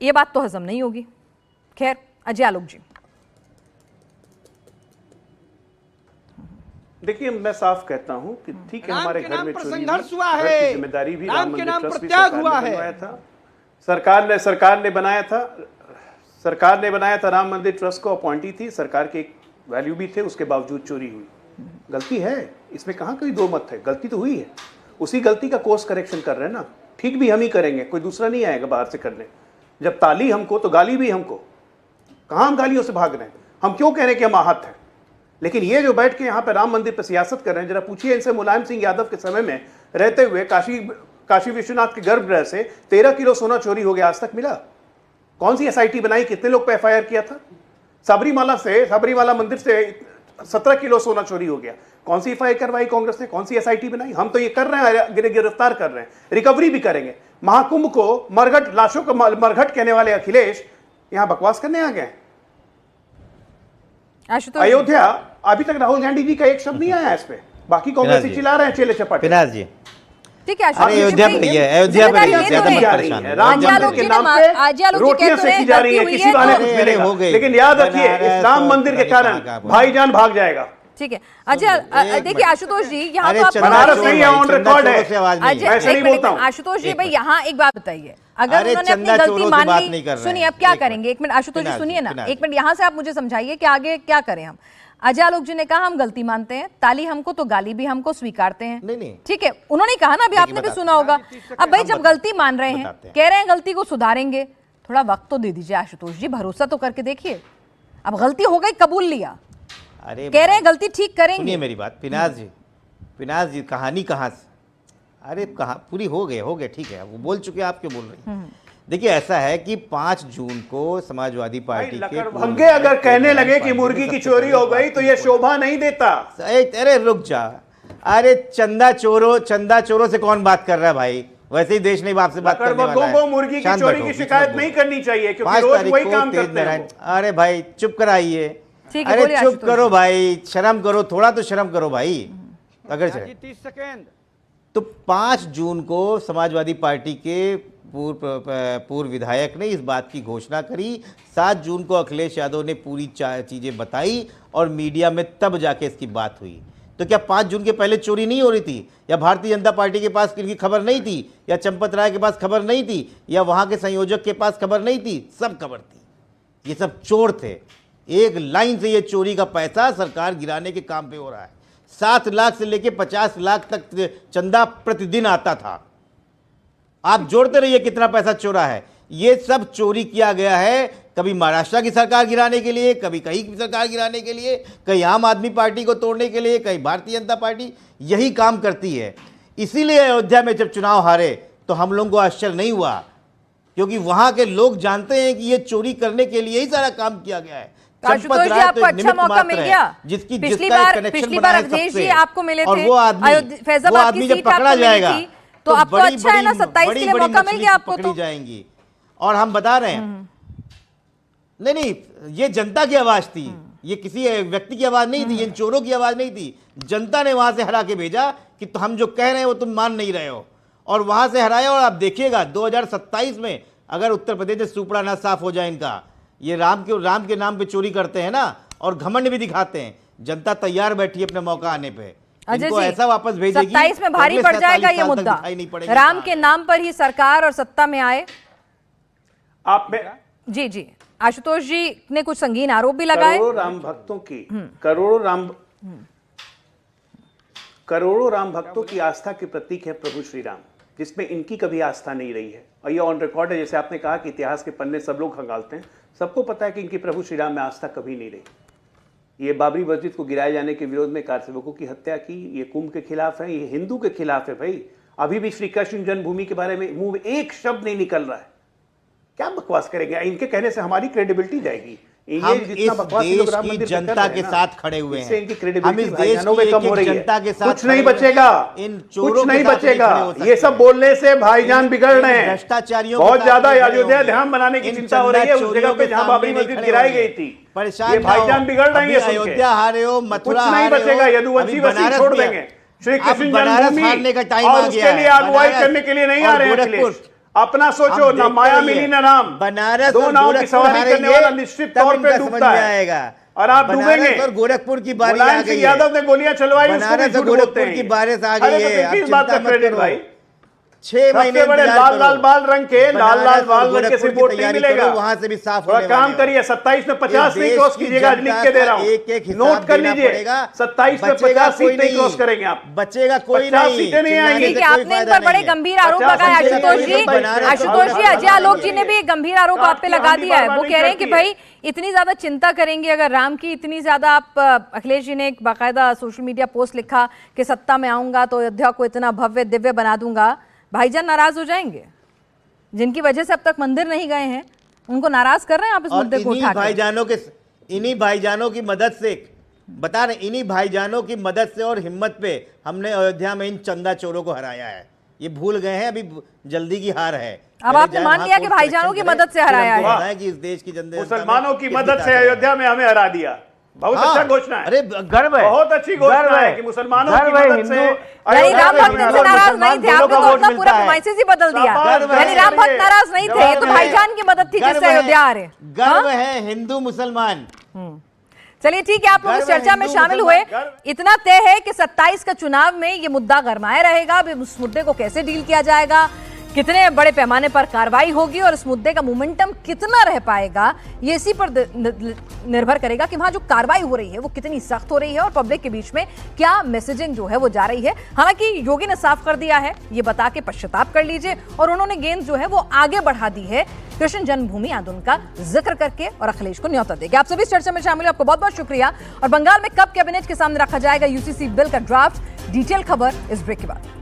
S1: ये बात तो हजम नहीं होगी। खैर, अजय आलोक जी,
S9: देखिए, मैं साफ कहता हूं कि ठीक है, हमारे घर में चोरी
S8: संघर्ष हुआ
S9: घर
S8: है,
S9: की जिम्मेदारी भी
S8: राम के नाम
S9: मंदिर
S8: पर
S9: ट्रस्ट भी
S8: त्याग हुआ है।
S9: सरकार ने बनाया था राम मंदिर ट्रस्ट को, अपॉइंटी थी, सरकार के एक वैल्यू भी थे, उसके बावजूद चोरी हुई। गलती है, इसमें कहां कोई दो मत है, गलती तो हुई है। उसी गलती का कोर्स करेक्शन कर रहे हैं ना। ठीक भी हम ही करेंगे, कोई दूसरा नहीं आएगा बाहर से करने। जब ताली हमको तो गाली भी हमको। कहां हम गालियों से भाग रहे हैं? हम क्यों कह रहे हैं कि हम आहत हैं? लेकिन ये जो बैठ के यहाँ पे राम मंदिर पर सियासत कर रहे हैं, जरा पूछिए इनसे, मुलायम सिंह यादव के समय में रहते हुए काशी विश्वनाथ के गर्भगृह से 13 किलो सोना चोरी हो गया, आज तक मिला? कौन सी एसआईटी बनाई? कितने लोग पे एफआईआर किया था? सबरीमाला मंदिर से 17 किलो सोना चोरी हो गया, कौन सी एफआईआर करवाई कांग्रेस ने? कौन सी एसआईटी बनाई? हम तो ये कर रहे हैं, गिरफ्तार कर रहे हैं, रिकवरी भी करेंगे। महाकुंभ को मरघट, लाशों को मरघट कहने वाले अखिलेश यहां बकवास करने आ गए। अयोध्या, अभी तक राहुल गांधी जी का एक शब्द नहीं आया इस पे, बाकी कांग्रेस चिल्ला रहे हैं चेले चपाटे।
S6: पिनाक जी,
S1: ठीक है,
S6: अयोध्या पे ही है, अयोध्या पे ज्यादा मत परेशान हो।
S9: राम मंदिर के नाम पे रोटियां सेकी जा रही है, किसी बहाने कुछ मिलेगा, लेकिन याद रखिए इस राम मंदिर के कारण भाईजान भाग जाएगा।
S1: ठीक है, अजय, देखिए आशुतोष जी, यहाँ तो आप
S9: बनारस नहीं है, ऑन रिकॉर्ड है।
S1: अजय, एक मिनट, आशुतोष जी भाई, यहाँ एक बात बताइए, अगर उन्होंने अपनी गलती मान ली, सुनिए अब क्या करेंगे, एक मिनट आशुतोष जी सुनिए ना, एक मिनट यहाँ से आप मुझे समझाइए कि आगे क्या करें हम। अजय आलोक जी ने कहा हम गलती मानते हैं, ताली हमको तो गाली भी हमको स्वीकारते हैं।
S6: नहीं,
S1: ठीक है, उन्होंने कहा ना, अभी आपने भी सुना होगा। अब भाई जब गलती मान रहे हैं, कह रहे हैं गलती को सुधारेंगे, थोड़ा वक्त तो दे दीजिए आशुतोष जी, भरोसा तो करके देखिए। अब गलती हो गई, कबूल लिया,
S6: अरे
S1: कह रहे हैं गलती ठीक करेंगे।
S6: सुनिए मेरी बात, पिनाक जी कहानी कहाँ से? अरे कहाँ पूरी हो गए, ठीक है, वो बोल चुके, आप क्यों बोल रही हैं? देखिए, ऐसा है कि 5 जून को समाजवादी पार्टी के
S9: भंगे अगर कहने लगे कि मुर्गी की चोरी हो गई तो ये शोभा नहीं देता।
S6: अरे रुक जा, अरे चंदा चोरों से कौन बात कर रहा है भाई? वैसे ही देश नहीं आपसे बात करने वाला है।
S9: मुर्गी की चोरी की शिकायत नहीं करनी चाहिए, क्योंकि रोज वही काम करते हैं।
S6: अरे भाई चुप कराइए, अरे चुप करो भाई, शर्म करो, थोड़ा तो शर्म करो भाई। अगर
S8: 30 सेकेंड
S6: तो 5 जून को समाजवादी पार्टी के पूर्व विधायक ने इस बात की घोषणा करी, 7 जून को अखिलेश यादव ने पूरी चीजें बताई और मीडिया में तब जाके इसकी बात हुई। तो क्या 5 जून के पहले चोरी नहीं हो रही थी? या भारतीय जनता पार्टी के पास इनकी खबर नहीं थी? या चंपत राय के पास खबर नहीं थी? या वहां के संयोजक के पास खबर नहीं थी? सब खबर थी। ये सब चोर थे। एक लाइन से ये चोरी का पैसा सरकार गिराने के काम पे हो रहा है। 7 लाख से लेके 50 लाख तक चंदा प्रतिदिन आता था। आप जोड़ते रहिए कितना पैसा चोरा है। ये सब चोरी किया गया है, कभी महाराष्ट्र की सरकार गिराने के लिए, कभी कहीं की सरकार गिराने के लिए, कहीं आम आदमी पार्टी को तोड़ने के लिए, कहीं भारतीय जनता पार्टी यही काम करती है। इसीलिए अयोध्या में जब चुनाव हारे तो हम लोगों को आश्चर्य नहीं हुआ, क्योंकि वहां के लोग जानते हैं कि ये चोरी करने के लिए ही सारा काम किया गया है।
S1: आशुतोष जी, आपको अच्छा मौका मिल गया। पिछली बार अवधेश जी आपको मिले थे, फैजाबाद की सीट आपको मिली थी, तो आपको अच्छा है ना, 27 के लिए मौका मिल गया आपको।
S6: पकड़ी जाएंगी। और हम बता रहे हैं, नहीं, ये जनता की आवाज थी, ये किसी व्यक्ति की आवाज नहीं थी, ये चोरों की आवाज नहीं थी। जनता ने वहां से हरा के भेजा कि तो हम जो कह रहे हैं वो तुम मान नहीं रहे हो, और वहां से हराया। और आप देखिएगा 2027 में अगर उत्तर प्रदेश में सुपड़ा ना साफ हो जाए इनका, ये राम के नाम पे चोरी करते हैं ना, और घमंड भी दिखाते हैं, जनता तैयार बैठी है अपने मौका आने पे। इनको ऐसा वापस भेजेगी।
S1: 27 में भारी पड़ जाएगा ये मुद्दा, राम के नाम पर ही सरकार और सत्ता में आए।
S9: आप में
S1: जी आशुतोष जी ने कुछ संगीन आरोप भी लगाए।
S9: करोड़ों राम भक्तों की करोड़ों राम भक्तों की आस्था के प्रतीक है प्रभु श्री राम, जिसमें इनकी कभी आस्था नहीं रही है। और ये ऑन रिकॉर्ड है, जैसे आपने कहा कि इतिहास के पन्ने सब लोग खंगालते हैं, सबको पता है कि इनकी प्रभु श्री राम में आस्था कभी नहीं रही। ये बाबरी मस्जिद को गिराए जाने के विरोध में कारसेवकों की हत्या की, ये कुंभ के खिलाफ है, ये हिंदू के खिलाफ है। भाई अभी भी श्री कृष्ण जन्मभूमि के बारे में मुंह में एक शब्द नहीं निकल रहा है। क्या बकवास करेंगे? इनके कहने से हमारी क्रेडिबिलिटी जाएगी।
S6: हम इस देश की जनता के साथ खड़े हुए हैं। हम इस देश की जनता के साथ
S9: कुछ नहीं बचेगा, कुछ नहीं बचेगा। ये सब बोलने से भाईजान बिगड़ रहे हैं।
S6: भ्रष्टाचारियों
S9: बहुत ज्यादा अयोध्या ध्यान बनाने की चिंता हो रही है उस जगह पे जहां बाबरी मस्जिद गिराई गई थी।
S6: परेशान
S9: ये भाईजान बिगड़ रही है।
S6: अयोध्या हारे हो, मथुरा
S9: कुछ नहीं बचेगा। यदुवंशी वसीयत छोड़ देंगे। श्री कृष्ण
S6: हारने का टाइम आ गया है।
S9: उसके लिए अगुवाई करने के लिए नहीं आ रहे हैं अखिलेश। अपना सोचो, ना माया मिली ना राम।
S6: बनारस
S9: दो नाव की सवारी करने वाला निश्चित तौर पे डूबता है और आप डूबेंगे।
S6: और गोरखपुर की बारी आ
S9: मुलायम
S6: गई
S9: सिंह यादव ने गोलियां चलवाई,
S6: बनारस और गोरखपुर की बारिश आ गई है।
S9: किस बात का क्रेडिट भाई?
S6: 6 महीने
S9: बड़े लाल बाल रंग के से वोट नहीं मिलेगा।
S6: वहां से भी साफ
S9: थोड़ा काम करिए। 27 में 50 नहीं क्रॉस कीजिएगा, लिख के दे रहा हूं, नोट कर लीजिए। 27 में 50 सीट नहीं क्रॉस करेंगे आप।
S6: बचेगा कोई नहीं,
S9: सीटें नहीं आएंगी।
S1: आपने इन पर बड़े गंभीर आरोप लगाए आशुतोष जी। अजय आलोक जी ने भी एक गंभीर आरोप आप पे लगा दिया है। वो कह रहे हैं कि भाई इतनी ज्यादा चिंता करेंगे अगर राम की, इतनी ज्यादा आप, अखिलेश जी ने एक बाकायदा सोशल मीडिया पोस्ट लिखा कि सत्ता में आऊंगा तो अयोध्या को इतना भव्य दिव्य बना दूंगा। भाईजान नाराज हो जाएंगे, जिनकी वजह से अब तक मंदिर नहीं गए हैं, उनको नाराज कर रहे हैं आप इस मुद्दे को उठाकर।
S6: इन्हीं भाईजानों की मदद से, बता रहे, इन्हीं भाईजानों की मदद से और हिम्मत पे हमने अयोध्या में इन चंदा चोरों को हराया है। ये भूल गए हैं, अभी जल्दी की हार है।
S1: अब आपने मान लिया कि भाईजानों की मदद से हराया है
S6: कि इस देश की जनता,
S9: मुसलमानों की मदद से अयोध्या में हमें हरा दिया। बहुत अच्छा घोषणा है।
S6: अरे गर्व है,
S9: बहुत अच्छी घोषणा है कि मुसलमानों की मदद से।
S1: यानी राम भक्त इनसे नाराज नहीं थे, आपने तो अपना पूरा फरमाइशें ही बदल दिया। यानी राम भक्त नाराज नहीं थे, ये तो भाईजान की मदद थी जिससे अयोध्या आ रहे।
S6: गर्व है हिंदू मुसलमान।
S1: चलिए ठीक है, आप लोग इस चर्चा में शामिल हुए। इतना तय है कि 27 का चुनाव में ये मुद्दा गरमाया रहेगा। अब उस मुद्दे को कैसे डील किया जाएगा, कितने बड़े पैमाने पर कार्रवाई होगी और इस मुद्दे का मोमेंटम कितना रह पाएगा, ये इसी पर निर्भर करेगा कि वहां जो कार्रवाई हो रही है वो कितनी सख्त हो रही है और पब्लिक के बीच में क्या मैसेजिंग जो है वो जा रही है। हालांकि योगी ने साफ कर दिया है, ये बता के पश्चाताप कर लीजिए, और उन्होंने गेंद जो है वो आगे बढ़ा दी है कृष्ण जन्मभूमि आंदोलन का जिक्र करके, और अखिलेश को न्योता देगा। आप सभी इस चर्चा में शामिल हुए, आपको बहुत बहुत शुक्रिया। और बंगाल में कब कैबिनेट के सामने रखा जाएगा यूसीसी बिल का ड्राफ्ट, डिटेल खबर इस ब्रेक के बाद।